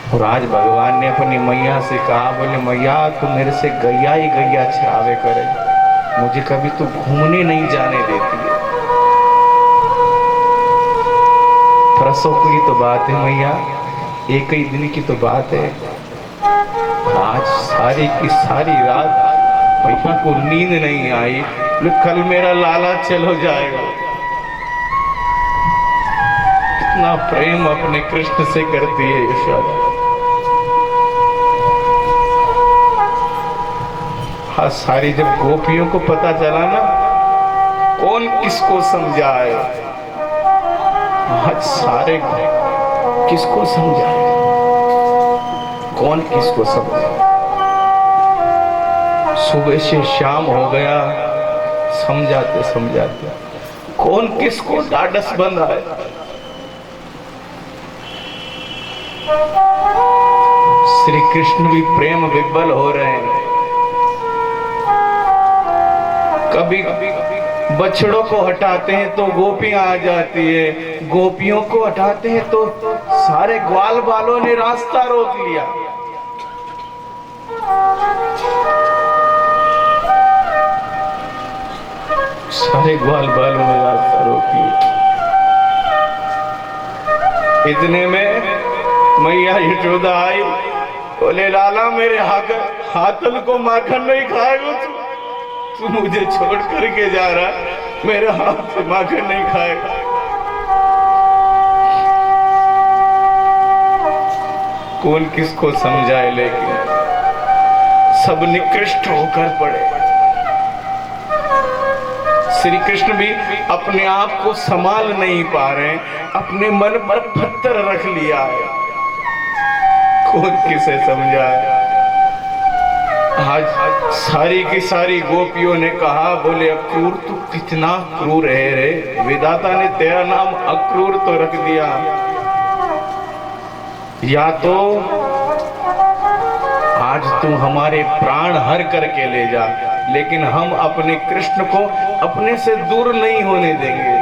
और आज भगवान ने अपनी मैया से कहा, बोले मैया तू मेरे से गैया ही गैया छावे करे, मुझे कभी तू घूमने नहीं जाने देती है। प्रसव की तो बात है मैया, एक ही दिन की तो बात है। आज सारी की सारी रात मैया को नींद नहीं आई, कल मेरा लाला चलो जाएगा। कितना प्रेम अपने कृष्ण से करती है यशोदा। आज सारी जब गोपियों को पता चला ना, कौन किसको समझाए, आज सारे किसको समझाए, कौन किसको समझाए। सुबह से शाम हो गया, समझाते समझाते कौन किसको ढाढ़स बंधाए। श्री कृष्ण भी प्रेम विह्वल हो रहे हैं। कभी बछड़ों को हटाते हैं तो गोपियां आ जाती है, गोपियों को हटाते हैं तो सारे ग्वाल बालों ने रास्ता रोक लिया। सारे ग्वाल बालों ने रास्ता रोक लिया। इतने में मैया यशोदा आई, बोले लाला मेरे हाथन को माखन नहीं खाएगा तू मुझे छोड़ करके जा रहा, मेरे हाथ से माखन नहीं खाएगा। कौन किसको समझाए, लेकिन सब निकृष्ट होकर पड़े। श्री कृष्ण भी अपने आप को संभाल नहीं पा रहे, अपने मन पर पत्थर रख लिया है। कौन किसे समझाए। आज सारी की सारी गोपियों ने कहा, बोले अक्रूर तू कितना क्रूर है रे, विधाता ने तेरा नाम अक्रूर तो रख दिया, या तो आज तू हमारे प्राण हर करके ले जा, लेकिन हम अपने कृष्ण को अपने से दूर नहीं होने देंगे।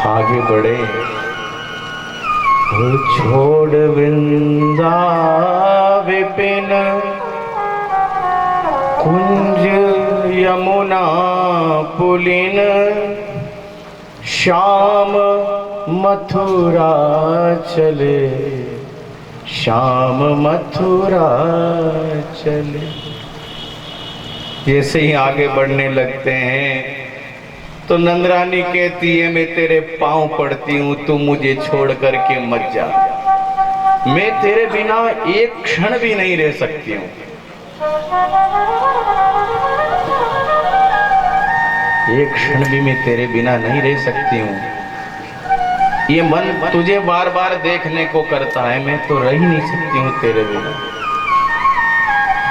आगे बढ़े, छोड़ वृंदा विपिन कुंज यमुना पुलिन, श्याम मथुरा चले, श्याम मथुरा चले। जैसे ही आगे बढ़ने लगते हैं तो नंदरानी कहती है, मैं तेरे पांव पड़ती हूं, तू मुझे छोड़ करके मत जा, मैं तेरे बिना एक क्षण भी नहीं रह सकती हूं। एक क्षण भी मैं तेरे बिना नहीं रह सकती हूं। ये मन तुझे बार बार देखने को करता है, मैं तो रह ही नहीं सकती हूं तेरे बिना।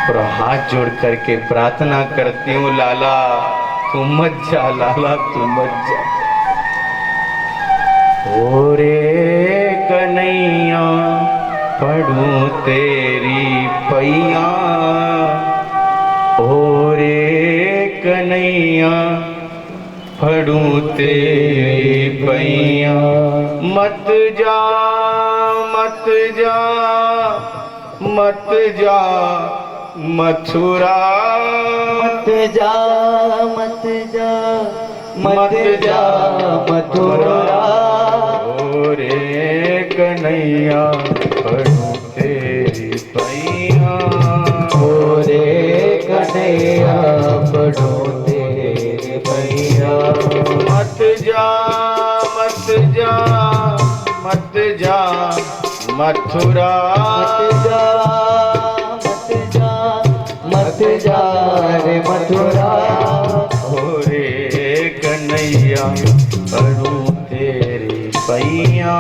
और हाथ जोड़ करके प्रार्थना करती हूं, लाला तू मत जा, लाला तू मत जा। ओ रे कन्हैया पढ़ूं तेरी पैया, ओ रे कन्हैया पढ़ूं तेरी पैया। मत जा मत जा मत जा मथुरा, मत जा मत जा मत जा मथुरा। ओ रे कन्हैया पढ़ूं तेरी पैया, ओ रे कन्हैया पढ़ूं तेरी पैया। मत जा मत जा मत जा मथुरा, मत जा मत जा रे मथुरा। ओ रे कन्हैया पढ़ूं तेरी पैया,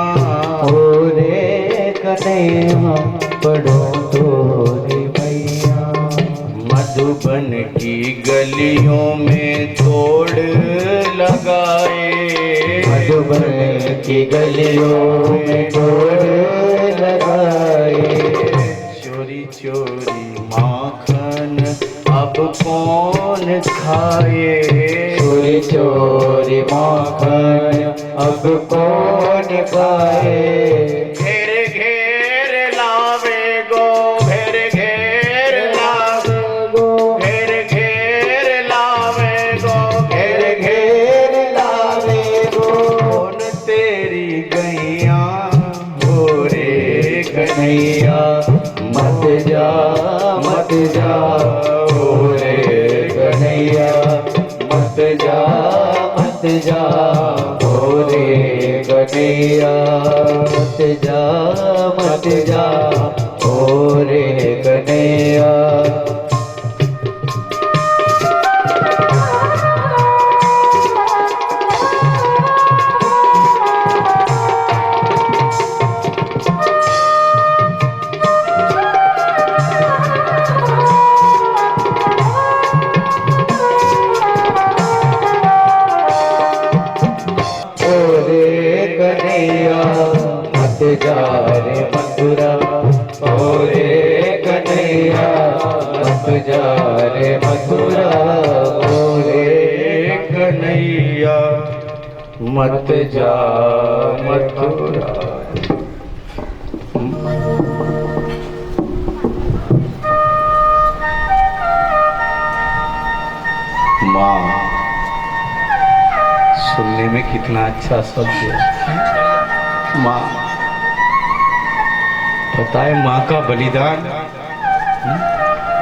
ओ रे कन्हैया पढ़ूं तेरी पैया। मधुबन की गलियों में तोड़ लगाए, मधुबन की गलियों में तोड़ लगाए। चोरी चोरी माखन अब कौन खाए, चोरी चोरी माखन अब कौन खाए। घेर घेर लावे गो, घेर घेर लावे गो, घेर घेर लावे गो, घेर घेर लावे गो। कौन तेरी गैया, हो रे कन्हैया मत जा मत जा, ओ रे कन्हैया मत जा मत जा, ओ रे कन्हैया मत जा मत जा, ओ रे कन्हैया। मत जा रे मथुरा, ओ रे कन्हैया मत जा रे मथुरा, ओ रे कन्हैया मत जा मथुरा। माँ सुनने में कितना अच्छा शब्द है, माँ। पता है माँ का बलिदान,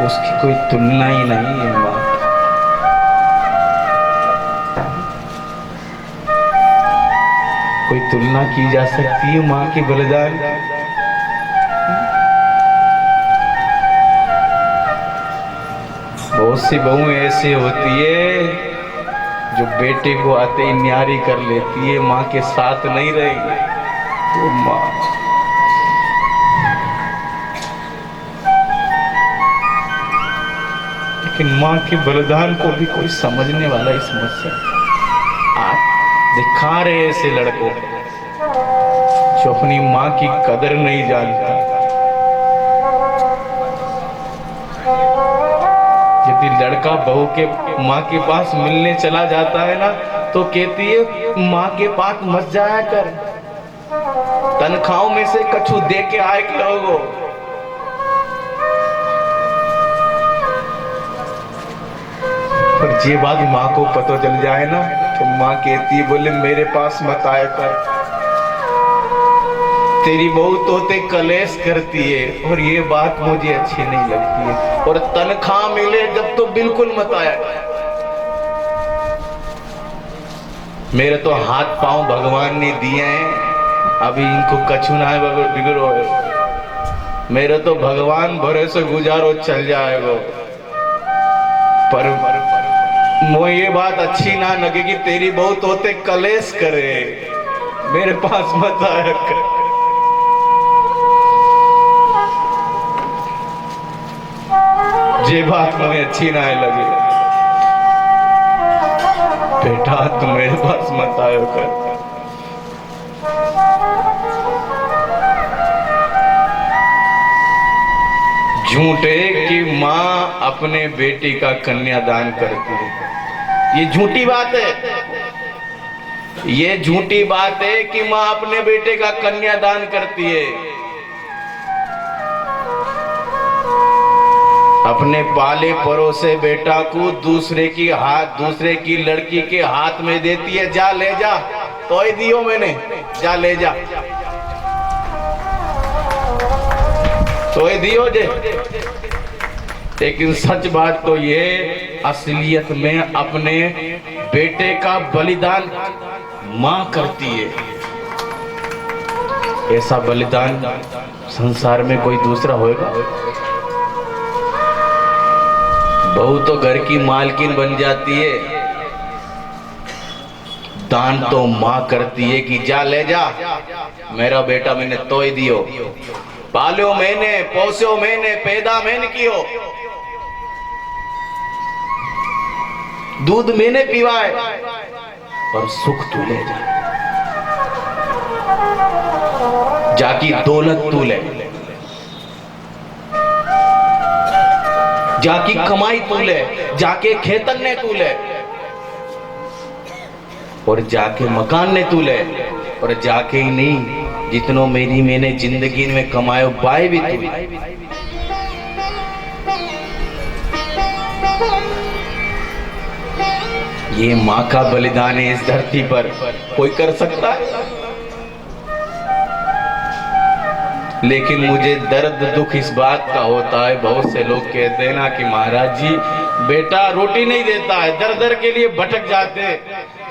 उसकी कोई तुलना ही नहीं है माँ। कोई तुलना की जा सकती है माँ के बलिदान? बहुत सी बहुएं ऐसी होती है जो बेटे को आते ही न्यारी कर लेती है, माँ के साथ नहीं रहेगी। वो माँ लेकिन माँ के बलिदान को भी कोई समझने वाला इस समस्या आप दिखा रहे ऐसे लड़कों जो अपनी माँ की कदर नहीं जानता। यदि लड़का बहू के माँ के पास मिलने चला जाता है ना तो कहती है माँ के पास मत जाया कर, तनख्वाहों में से कछु दे के आए के लोगों। पर ये बात माँ को पता चल जाए ना तो माँ कहती है बोले मेरे पास मत आया कर, तेरी बहू तोते कलेश करती है और ये बात मुझे अच्छी नहीं लगती है, और तनख्वाह मिले जब तो बिल्कुल मत आया। मेरे तो हाथ पांव भगवान ने दिए हैं, अभी इनको कछु ना है बिगड़ो, मेरे तो भगवान भरोसे गुजारो चल जाएगा। पर मुझे ये बात अच्छी ना लगे कि तेरी बहू तोते कलेश करे, मेरे पास मत आया कर। ये बात मुझे अच्छी ना लगे, बेटा तुम मेरे पास मत आयो कर। झूठे कि माँ अपने बेटी का कन्यादान करती है, ये झूठी बात है। ये झूठी बात है कि माँ अपने बेटे का कन्यादान करती है। अपने पाले परोसे बेटा को दूसरे की लड़की के हाथ में देती है, जा ले जा, तो ही दियो मैंने, जा ले जा, तो ही दियो जे। लेकिन सच बात तो ये असलियत में अपने बेटे का बलिदान मां करती है। ऐसा बलिदान संसार में कोई दूसरा होगा? बहू तो घर की मालकिन बन जाती है, दान तो मां करती है कि जा ले जा, मेरा बेटा मैंने तो ही दियो, पालो मैंने, पोसो मैंने, पैदा मैंने कियो, दूध मैंने पीवाए, और सुख तू ले जा, जाकी दौलत तू ले, जाकी कमाई तू ले, जाके खेतन ने तू ले, और जाके मकान ने तू ले, और जाके ही नहीं, जितनों मैंने जिंदगी में कमायो बाय भी तू। ये माँ का बलिदान है इस धरती पर, कोई कर सकता है? लेकिन मुझे दर्द दुख इस बात का होता है, बहुत से लोग कहते हैं ना कि महाराज जी बेटा रोटी नहीं देता है, दर दर के लिए भटक जाते,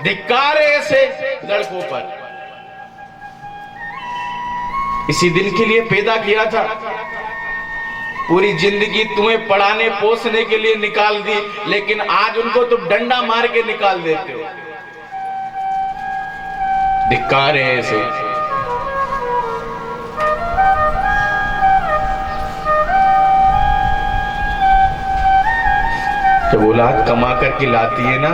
धिक्कार है ऐसे लड़कों पर। इसी दिन के लिए पैदा किया था, पूरी जिंदगी तुम्हें पढ़ाने पोसने के लिए निकाल दी, लेकिन आज उनको तुम डंडा मार के निकाल देते हो, धिक्कार है ऐसे। जब औलाद कमा करके लाती है ना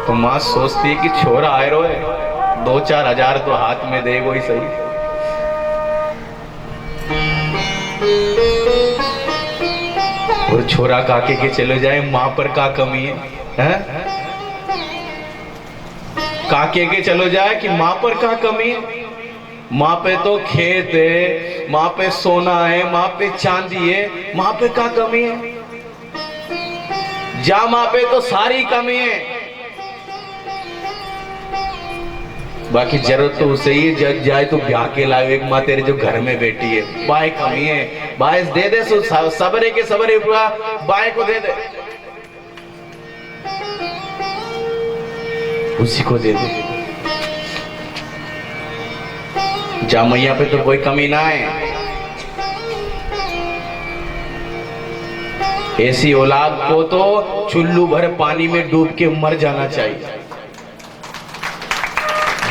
तो माँ सोचती है कि छोरा आए रो है, 2-4 हजार तो हाथ में देगो ही सही। और छोरा काके के चले जाए, माँ पर का कमी है? काके के चलो जाए कि माँ पर का कमी है? माँ पे तो खेत है, माँ पे सोना है, माँ पे चांदी है, माँ पे का कमी है? जा माँ पे तो सारी कमी है, बाकी जरूरत तो उसे ही जग जाए तो ब्याह के लाए एक माँ तेरे जो घर में बैठी है, बाय कमी है, बाय दे दे, सबरे के सबरे बाय को दे दे, उसी को दे दे। जा मैया पे तो कोई कमी ना है। ऐसी औलाद को तो चुल्लू भर पानी में डूब के मर जाना चाहिए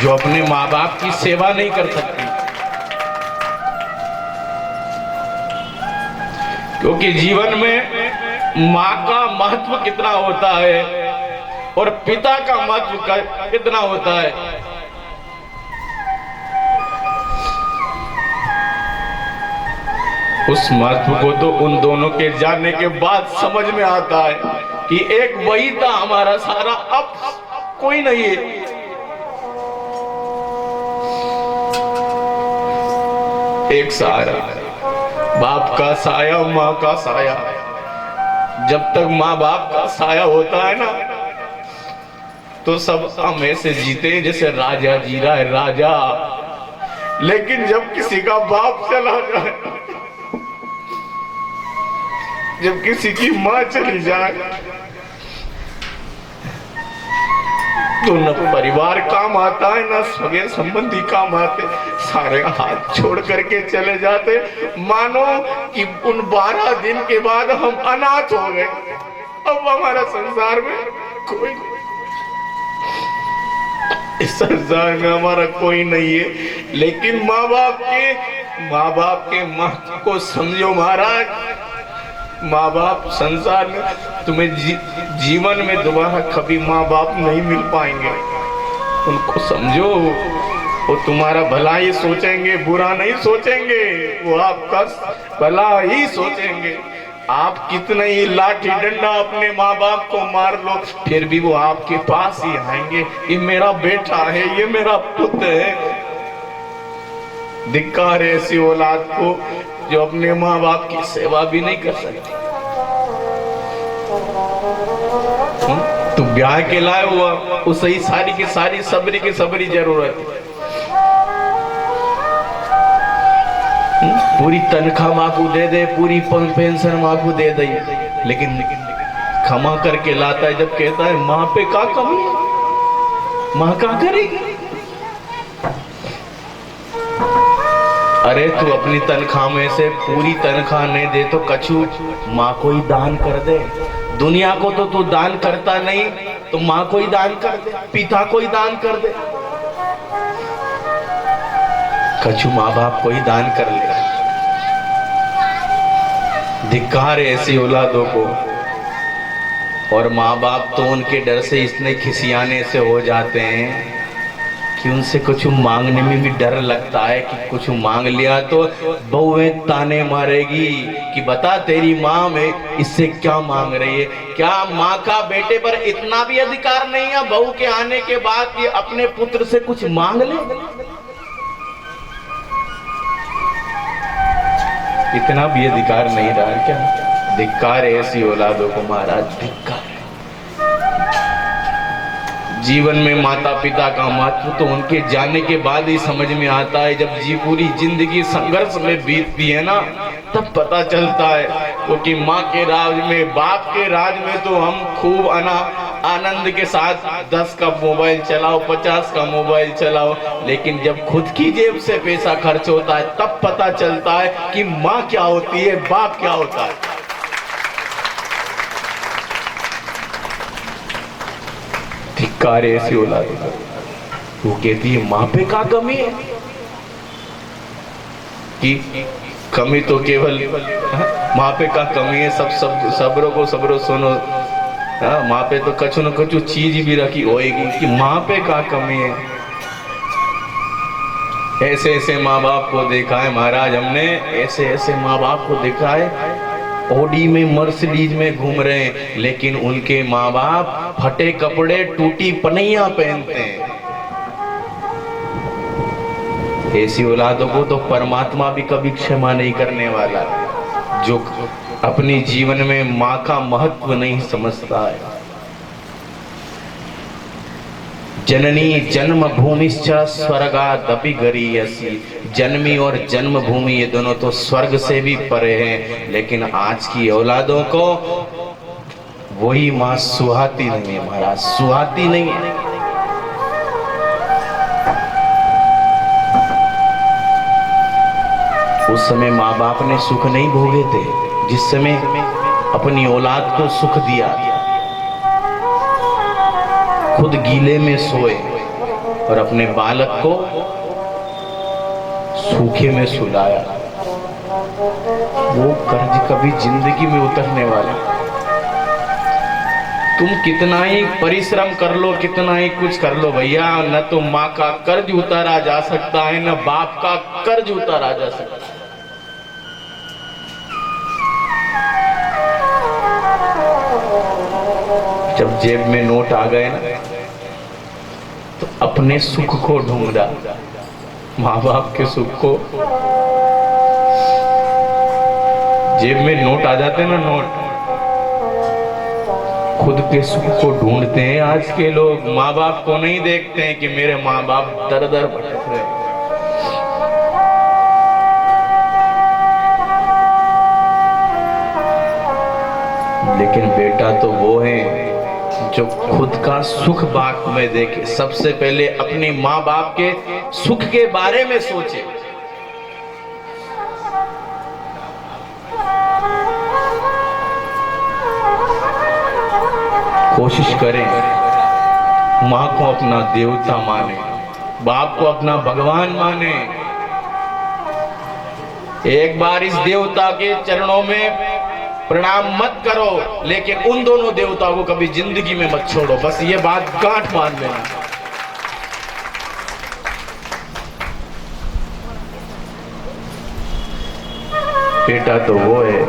जो अपने माँ बाप की सेवा नहीं कर सकती। क्योंकि जीवन में माँ का महत्व कितना होता है और पिता का महत्व कितना होता है। उस महत्व को तो उन दोनों के जानने के बाद समझ में आता है कि एक वही था हमारा सारा, अब कोई नहीं है। एक सहारा, बाप का साया, माँ का साया। जब तक माँ बाप का साया होता है ना तो सब हम ऐसे जीते हैं जैसे राजा जी रहा है, राजा। लेकिन जब किसी का बाप चला जाए, जब किसी की माँ चली जाए तो न परिवार काम आता है न सगे संबंधी काम आते, सारे हाथ छोड़ करके चले जाते। मानो कि उन 12 दिन के बाद हम अनाथ हो गए, अब हमारा संसार में कोई, इस संसार में हमारा कोई नहीं है। लेकिन माँ बाप के महत्व को समझो महाराज। माँ बाप संसार में तुम्हें जीवन में दोबारा कभी माँ बाप नहीं मिल पाएंगे। उनको समझो, वो तुम्हारा भला ही सोचेंगे, बुरा नहीं सोचेंगे, वो आपका भला ही सोचेंगे। आप कितने ही लाठी डंडा अपने माँ बाप को मार लो, फिर भी वो आपके पास ही आएंगे। ये मेरा बेटा है, ये मेरा पुत्र है। धिक्कार है ऐसी औलाद को जो अपने माँ बाप की सेवा भी नहीं कर सकती। तू ब्याह के लाए हुआ, उसे ही सारी की सारी सबरी की सबरी जरूरत है। पूरी तनख्वाह माँ को दे दे, पूरी पेंशन माँ को दे दे, लेकिन क्षमा करके लाता है जब कहता है माँ पे का कमी है, माँ का करेगी। अरे तू अपनी तनख्वाह में से पूरी तनख्वाह नहीं दे तो कछु माँ को ही दान कर दे। दुनिया को तो तू दान करता नहीं, तो माँ को ही दान कर दे, पिता को ही दान कर दे, कछु माँ बाप को ही दान कर ले। धिक्कार ऐसी औलादों को। और माँ बाप तो उनके डर से इतने खिसियाने से हो जाते हैं कि उनसे कुछ मांगने में भी डर लगता है कि कुछ मांग लिया तो बहुएं ताने मारेगी कि बता तेरी माँ में इससे क्या मांग रही है। क्या माँ का बेटे पर इतना भी अधिकार नहीं है बहू के आने के बाद ये अपने पुत्र से कुछ मांग ले? इतना भी अधिकार नहीं रहा क्या? धिक्कार है ऐसी औलादों को महाराज, धिक्कार। जीवन में माता पिता का महत्व तो उनके जाने के बाद ही समझ में आता है। जब पूरी जिंदगी संघर्ष में बीतती है ना, तब पता चलता है। क्योंकि माँ के राज में, बाप के राज में तो हम खूब आनंद के साथ 10 का मोबाइल चलाओ, 50 का मोबाइल चलाओ, लेकिन जब खुद की जेब से पैसा खर्च होता है तब पता चलता है कि माँ क्या होती है, बाप क्या होता है। धिक्कार ऐसी औलाद। वो कहती है माँ पे क्या कमी है, कि कमी तो केवल माँ पे का कमी है। सबरो सुनो, माँ पे तो कछु न कछु चीज भी रखी होएगी कि माँ पे का कमी है। ऐसे ऐसे माँ बाप को देखा है महाराज हमने, ऐसे ऐसे माँ बाप को देखा है ऑडी में, मर्सिडीज में घूम रहे हैं, लेकिन उनके माँ बाप फटे कपड़े, टूटी पनैया पहनते हैं। ऐसी औलादों को तो परमात्मा भी कभी क्षमा नहीं करने वाला, जो अपनी जीवन में माँ का महत्व नहीं समझता है। जननी जन्मभूमिश्च स्वर्गादपि गरीयसी। जन्मी और जन्मभूमि ये दोनों तो स्वर्ग से भी परे हैं, लेकिन आज की औलादों को वही माँ सुहाती नहीं है महाराज, सुहाती नहीं है। उस समय माँ बाप ने सुख नहीं भोगे थे, जिस समय अपनी औलाद को सुख दिया, खुद गीले में सोए और अपने बालक को सूखे में सुलाया। वो कर्ज कभी जिंदगी में उतरने वाला। तुम कितना ही परिश्रम कर लो, कितना ही कुछ कर लो भैया, न तो माँ का कर्ज उतारा जा सकता है, न बाप का कर्ज उतारा जा सकता है। जब जेब में नोट आ गए ना, तो अपने सुख को ढूंढा, माँ बाप के सुख को। जेब में नोट आ जाते ना, नोट, खुद के सुख को ढूंढते हैं आज के लोग। माँ बाप को नहीं देखते हैं कि मेरे माँ बाप दर दर भटक रहे। लेकिन बेटा तो वो है जो खुद का सुख बाप में देखे, सबसे पहले अपने माँ बाप के सुख के बारे में सोचे। कोशिश करें माँ को अपना देवता माने, बाप को अपना भगवान माने। एक बार इस देवता के चरणों में प्रणाम मत करो, लेकिन उन दोनों देवताओं को कभी जिंदगी में मत छोड़ो। बस ये बात गांठ मान लेना। बेटा तो वो है,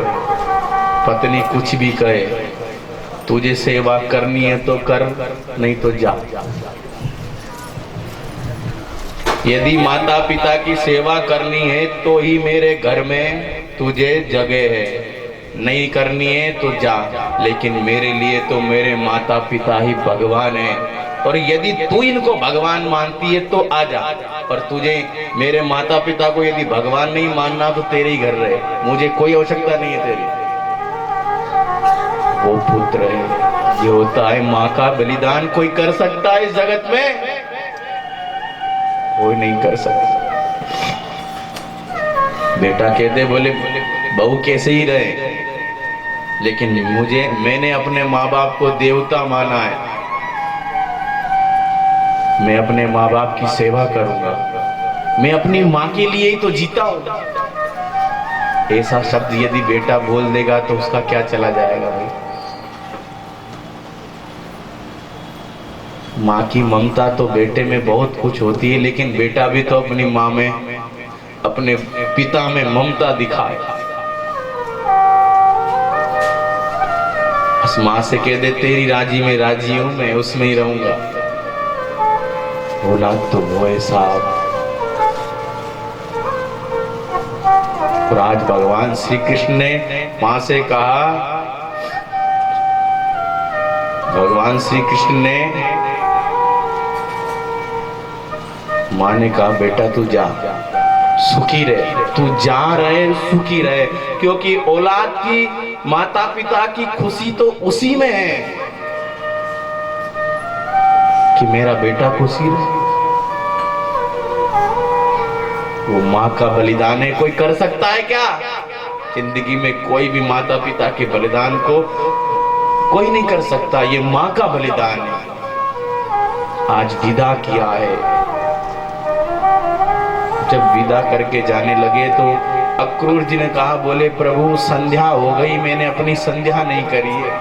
पत्नी कुछ भी कहे, तुझे सेवा करनी है तो कर, नहीं तो जा। यदि माता पिता की सेवा करनी है तो ही मेरे घर में तुझे जगह है, नहीं करनी है तो जा। लेकिन मेरे लिए तो मेरे माता पिता ही भगवान है, और यदि तू इनको भगवान मानती है तो आ जा। और तुझे मेरे माता पिता को यदि भगवान नहीं मानना तो तेरे ही घर रहे, मुझे कोई आवश्यकता नहीं है तेरी। वो पुत्र है, ये होता है माँ का बलिदान। कोई कर सकता है इस जगत में? कोई नहीं कर सकता। बेटा कहते बोले बहू कैसे ही रहे, लेकिन मैंने अपने माँ बाप को देवता माना है, मैं अपने माँ बाप की सेवा करूंगा, मैं अपनी माँ के लिए ही तो जीता हूं। ऐसा शब्द यदि बेटा बोल देगा तो उसका क्या चला जाएगा भाई। माँ की ममता तो बेटे में बहुत कुछ होती है, लेकिन बेटा भी तो अपनी माँ में, अपने पिता में ममता दिखाए। बस माँ से कह दे तेरी राजी में राजी हूं, मैं उसमें ही रहूंगा। औलाद तो वो है साहब। और आज भगवान श्री कृष्ण ने माँ से कहा, भगवान श्री कृष्ण ने माँ ने कहा बेटा तू जा, सुखी रहे, तू जा रहे सुखी रहे। क्योंकि औलाद की, माता पिता की खुशी तो उसी में है कि मेरा बेटा खुशी रहे। वो माँ का बलिदान है, कोई कर सकता है क्या? जिंदगी में कोई भी माता पिता के बलिदान को कोई नहीं कर सकता, ये माँ का बलिदान है। आज विदा किया है, जब विदा करके जाने लगे तो अक्रूर जी ने कहा, बोले प्रभु संध्या हो गई, मैंने अपनी संध्या नहीं करी है।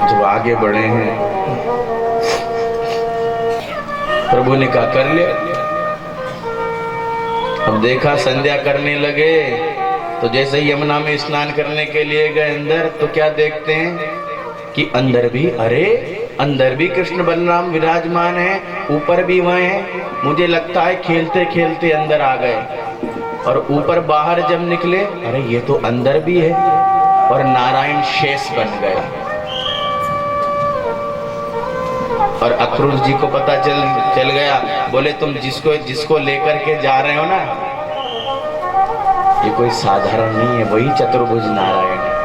जब आगे बढ़े हैं, प्रभु ने कहा कर ले। अब देखा संध्या करने लगे तो जैसे ही यमुना में स्नान करने के लिए गए अंदर, तो क्या देखते हैं कि अंदर भी, अरे अंदर भी कृष्ण बलराम विराजमान है, ऊपर भी वह है। मुझे लगता है खेलते खेलते अंदर आ गए, और ऊपर बाहर जब निकले, अरे ये तो अंदर भी है, और नारायण शेष बन गए। और अक्रूर जी को पता चल गया, बोले तुम जिसको लेकर के जा रहे हो ना, ये कोई साधारण नहीं है, वही चतुर्भुज नारायण है।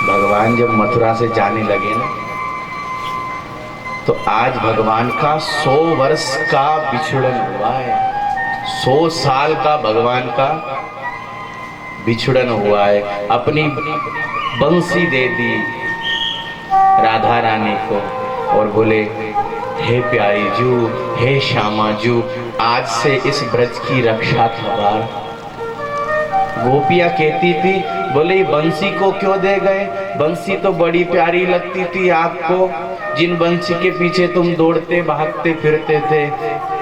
भगवान जब मथुरा से जाने लगे ना, तो आज भगवान का 100 वर्ष का बिछुड़न हुआ है, 100 साल का भगवान का बिछुड़न हुआ है। अपनी बंसी दे दी राधा रानी को और बोले, हे प्यारी जू, हे श्यामा जू, आज से इस ब्रज की रक्षा खबर। गोपियां कहती थी, बोले ये बंसी को क्यों दे गए? बंसी तो बड़ी प्यारी लगती थी आपको, जिन बंसी के पीछे तुम दौड़ते भागते फिरते थे।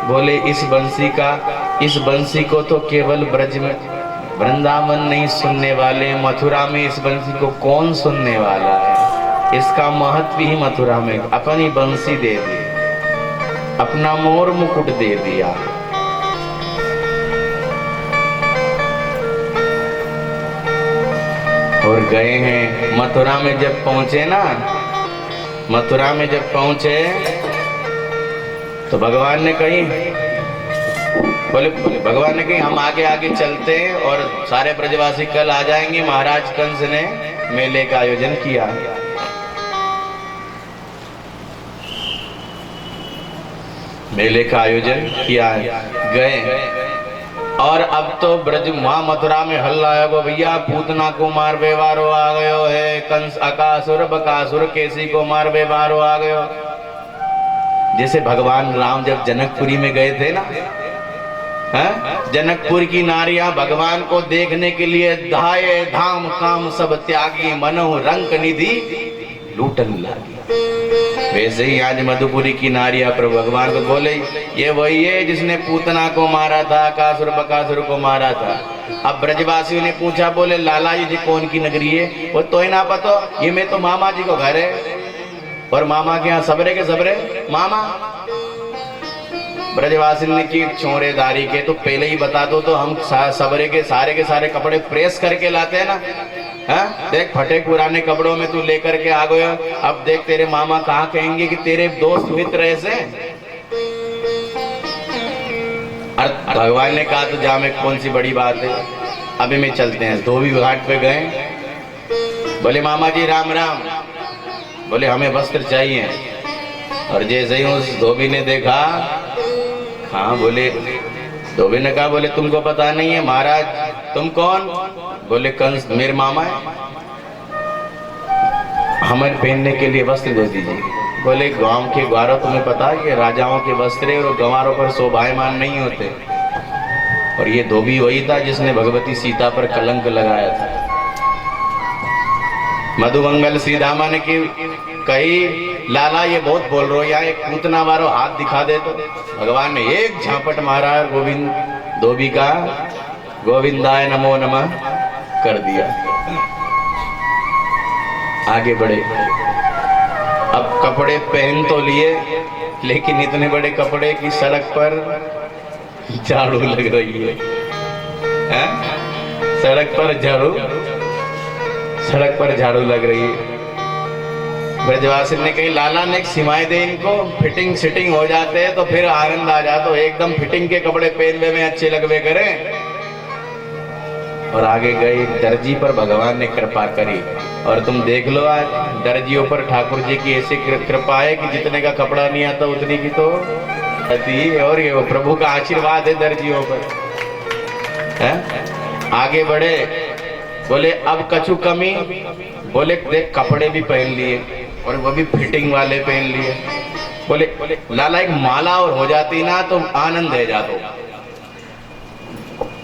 बोले इस बंसी को तो केवल ब्रज में, वृंदावन नहीं सुनने वाले, मथुरा में इस बंसी को कौन सुनने वाला है? इसका महत्व ही मथुरा में। अपनी बंसी दे दी, अपना मोर मुकुट दे दिया। और गए हैं मथुरा में। जब पहुंचे ना, मथुरा में जब पहुंचे तो भगवान ने कही, भगवान ने कही हम आगे आगे चलते हैं और सारे ब्रजवासी कल आ जाएंगे। महाराज कंस ने मेले का आयोजन किया। मेले का आयोजन किया है, गए। और अब तो ब्रज मां मथुरा में हल्ला है, वो भैया पूतना को मार बेवारो आ गयो है, कंस अकासुर बकासुर केसी को मार बेवारो आ गयो। जैसे भगवान राम जब जनकपुरी में गए थे ना, जनकपुर की नारियां भगवान को देखने के लिए धाये धाम काम सब त्यागी, मनोह रंक निधि लूटन लागी। वैसे ही आज मधुपुरी की नारियां पर भगवान को बोले, ये वही है जिसने पूतना को मारा था, कासुर बकासुर को मारा था। अब ब्रजवासियों ने पूछा, बोले लाला जी कौन की नगरी है? वो तो ही ना पता, ये मैं तो मामा जी को घर है। और मामा के यहाँ सबरे के सबरे मामा। ब्रजवासी ने की चोरेदारी के, तो पहले ही बता दो तो हम सबरे के सारे कपड़े प्रेस करके लाते हैं ना। हाँ देख, फटे पुराने कपड़ों में तू लेकर के आ गया। अब देख तेरे मामा कहाँ कहेंगे कि तेरे दोस्त मित्र ऐसे। भगवान ने कहा तो जा में कौन सी बड़ी बात है, अभी में चलते हैं। धोबी घाट पे गए, बोले मामा जी राम राम। बोले हमें वस्त्र चाहिए। और जैसे ही उस धोबी ने देखा, हाँ बोले, धोबी ने कहा, बोले तुमको पता नहीं है महाराज? तुम कौन? बोले कंस मेरे मामा है, हमें पहनने के लिए वस्त्र दे दीजिए। बोले गांव के ग्वारों, तुम्हें पता है कि राजाओं के वस्त्र और गंवारों पर शोभायमान नहीं होते। और ये धोबी वही था जिसने भगवती सीता पर कलंक लगाया था। मधुमंगल सीधामा ने कही, लाला ये बहुत बोल रहे हो, यहाँ एक पूतना वारो हाथ दिखा दे। तो भगवान ने एक झापट मारा, गोविंद धोबी का गोविंदाय नमो नमः कर दिया। आगे बढ़े। अब कपड़े पहन तो लिए, लेकिन इतने बड़े कपड़े की सड़क पर झाड़ू लग रही है। सड़क पर झाड़ू लग रही है। ब्रजवासी ने कही, लाला ने सिमाई दे इनको, फिटिंग सिटिंग हो जाते हैं तो फिर आनंद आ जाता, तो एकदम फिटिंग के कपड़े पहनने में अच्छे लगवे करें। और आगे गए। दर्जी पर भगवान ने कृपा करी। और तुम देख लो आज दर्जियों पर ठाकुर जी की ऐसी कृपा है कि जितने का कपड़ा नहीं आता उतनी की तो आती है। और ये प्रभु का आशीर्वाद है दर्जियों पर। आगे बढ़े। बोले अब कछु कमी? बोले देख कपड़े भी पहन लिए और वो भी फिटिंग वाले पहन लिए। बोले लाला एक माला और हो जाती ना तो आनंद है जातो।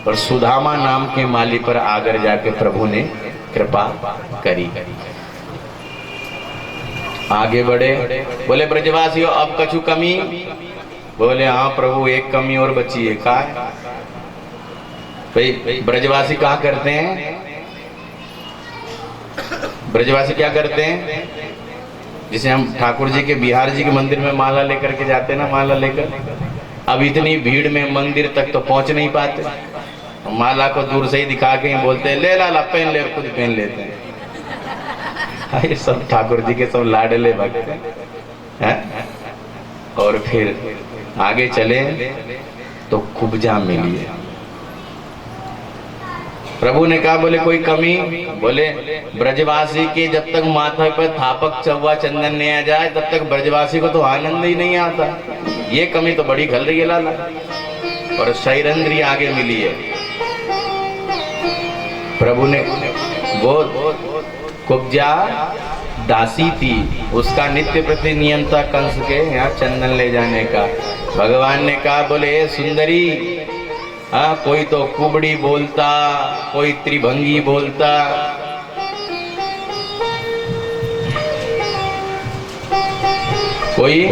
और सुदामा नाम के माली पर आकर जाके प्रभु ने कृपा करी। आगे बढ़े। बोले ब्रजवासियों अब कछु कमी? बोले हाँ प्रभु एक कमी और बची है। का भाई ब्रजवासी क्या करते हैं? ब्रजवासी क्या करते हैं? जिसे हम ठाकुर जी के बिहार जी के मंदिर में माला लेकर के जाते हैं ना, माला लेकर। अब इतनी भीड़ में मंदिर तक तो पहुंच नहीं पाते, माला को दूर से ही दिखा के बोलते हैं ले लाला पहन ले, खुद पहन लेते हैं। ये सब ठाकुर जी के सब लाडले भक्त हैं। और फिर आगे चले तो कुब्जा मिली है। प्रभु ने कहा, बोले कोई कमी? बोले ब्रजवासी के जब तक माथा पर थापक चौवा चंदन नहीं आ जाए तब तक ब्रजवासी को तो आनंद ही नहीं आता। ये कमी तो बड़ी खल रही है लाला। और शैरेंद्री आगे मिली है। प्रभु ने वो कुब्जा दासी थी, उसका नित्य प्रति नियम था कंस के यहाँ चंदन ले जाने का। भगवान ने कहा, बोले सुंदरी, हाँ कोई तो कुबड़ी बोलता, कोई त्रिभंगी बोलता, कोई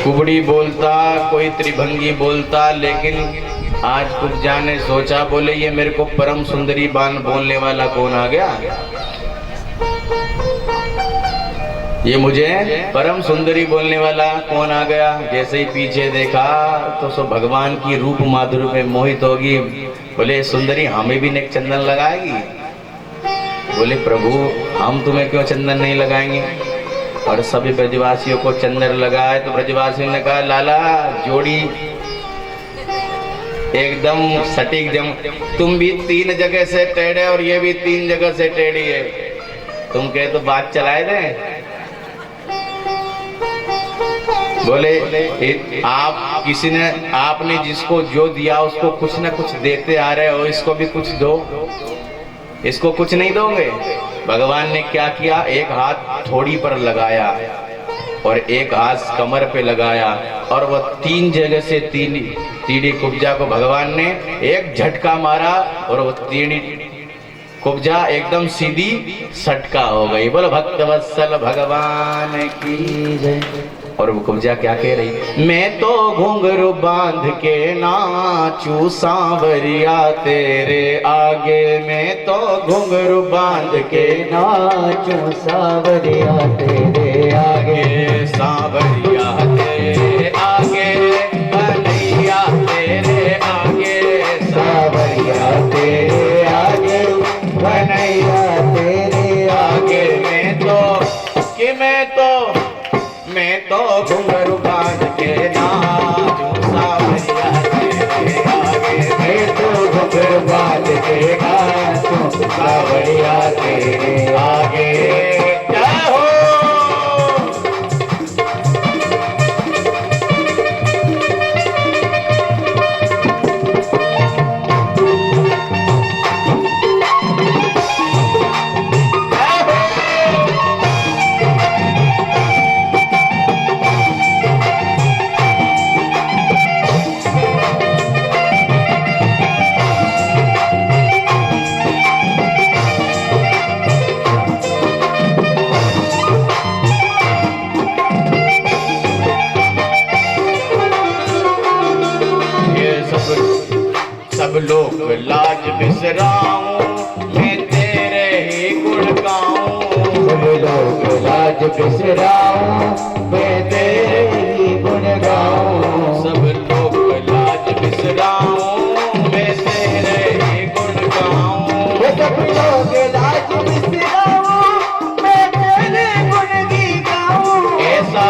कुबड़ी बोलता, कोई त्रिभंगी बोलता, लेकिन आज कुब्जा ने सोचा, बोले ये मेरे को परम सुंदरी बान बोलने वाला कौन आ गया? ये मुझे परम सुंदरी बोलने वाला कौन आ गया? जैसे ही पीछे देखा तो सो भगवान की रूप माधुर्य में मोहित होगी। बोले सुंदरी, हमें भी नेक चंदन लगाएगी? बोले प्रभु, हम तुम्हें क्यों चंदन नहीं लगाएंगे? और सभी ब्रजवासियों को चंदन लगाए तो ब्रजवासियों ने कहा, लाला जोड़ी एकदम सटीक जम, तुम भी 3 जगह से टेढ़े और ये भी 3 जगह से टेढ़ी है, तुम कहे तो बात चलाए दे। बोले आप किसी ने, आपने जिसको जो दिया उसको कुछ ना कुछ देते आ रहे हो, इसको भी कुछ दो। इसको कुछ नहीं दोगे? भगवान ने क्या किया, एक हाथ थोड़ी पर लगाया और एक हाथ कमर पे लगाया और वह 3 जगह से तीड़ी कुब्जा को भगवान ने एक झटका मारा और वो तीड़ी कुब्जा एकदम सीधी सटका हो गई। बोलो भक्त वत्सल भगवान की जय। और वो कुब्जा क्या कह रही, मैं तो घुंघरू बांध के नाचू सांवरिया तेरे आगे, मैं तो घुंघरू बांध के नाचू सांवरिया तेरे आगे, सांवरिया तेरे आगे, कन्हैया तेरे आगे, सांवरिया तेरे आगे, कन्हैया तेरे आगे। मैं तो घुंघरू बांध के नाचूं सांवरिया तेरे आगे, मैं तो घुंघरू बांध के नाचूं सांवरिया तेरे आगे। जय हो। सब लोग लाज बिसराऊं, मैं तेरे ही गुण गाऊं। सब लोग लाज बिसराऊं, मैं तेरे ही गुण गाऊं। सब लोग लाज बिसराऊं, मैं तेरे ही गुण गाऊं। सब लोग लाज बिसराऊं, मैं तेरे गुण गी गाऊं। ऐसा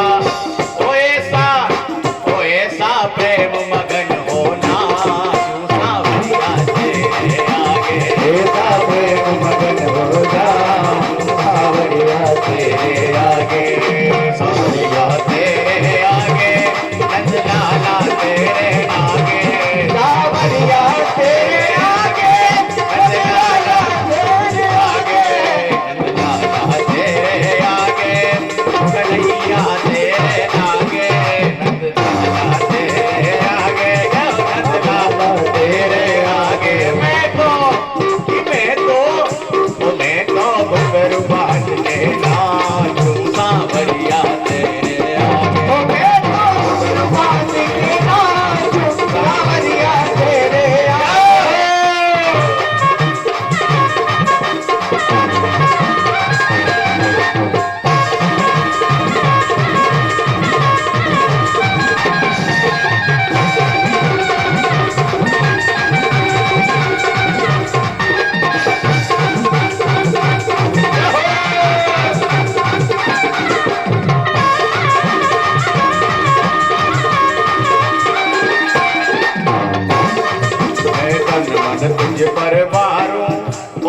ओ ऐसा ओ ऐसा प्रेम मगन होना, ऐसा प्रेम मगन हो जाऊं सांवरिया तेरे आगे।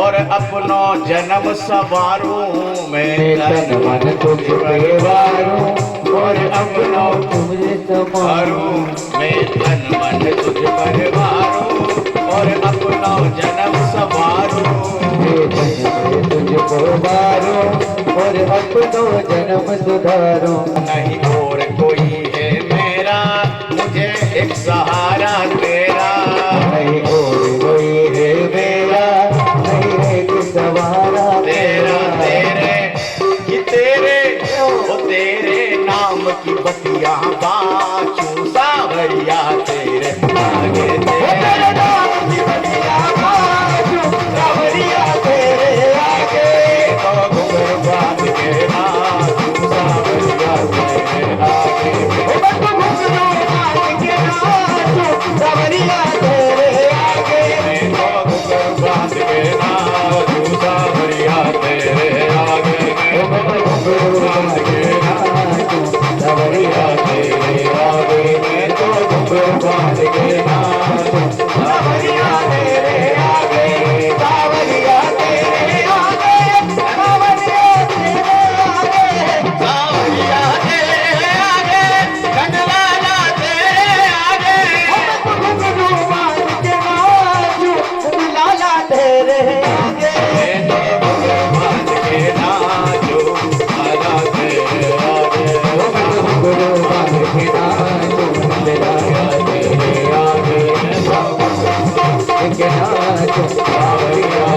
और अपनो जन्म सवारूं मैं तन मन तुझ पे वारूं और अपनो तुझे संवारूं मैं तन मन तुझ पर वारूं और अपनो जन्म सवारूं तुझको वारूं और अपनो जन्म सुधारूं नहीं और कोई है मेरा मुझे एक सहारा तेरा नहीं और कोई है मेरा नहीं है कि सवारा तेरा तेरे कि तेरे ओ तेरे नाम की बतियां बाचूं सावरिया तेरे आगे तेरे नाम की बतियां बाचूं सावरिया तेरे आगे तो घुंघरू बांध के नाचूं सावरिया तेरे आगे घुंघरू बांध के नाचूं सावरिया तेरे आगे तो घुंघरू बांध के नाचूं सावरिया तेरे आगे घुंघरू बांध के नाचूं सावरिया तेरे आगे मैं तो घुंघरू बांध के नाचूं सावरिया तेरे आगे सावरिया तेरे आगे सावरिया तेरे आगे सावरिया तेरे आगे कनलाला तेरे आगे घुंघरू बांध के नाचूं लाला तेरे आगे मैं तो घुंघरू बांध के नाचूं लाला तेरे आगे घुंघरू बांध के नाचूं लाला तेरे आगे तेरे आगे के नाचूं सावरिया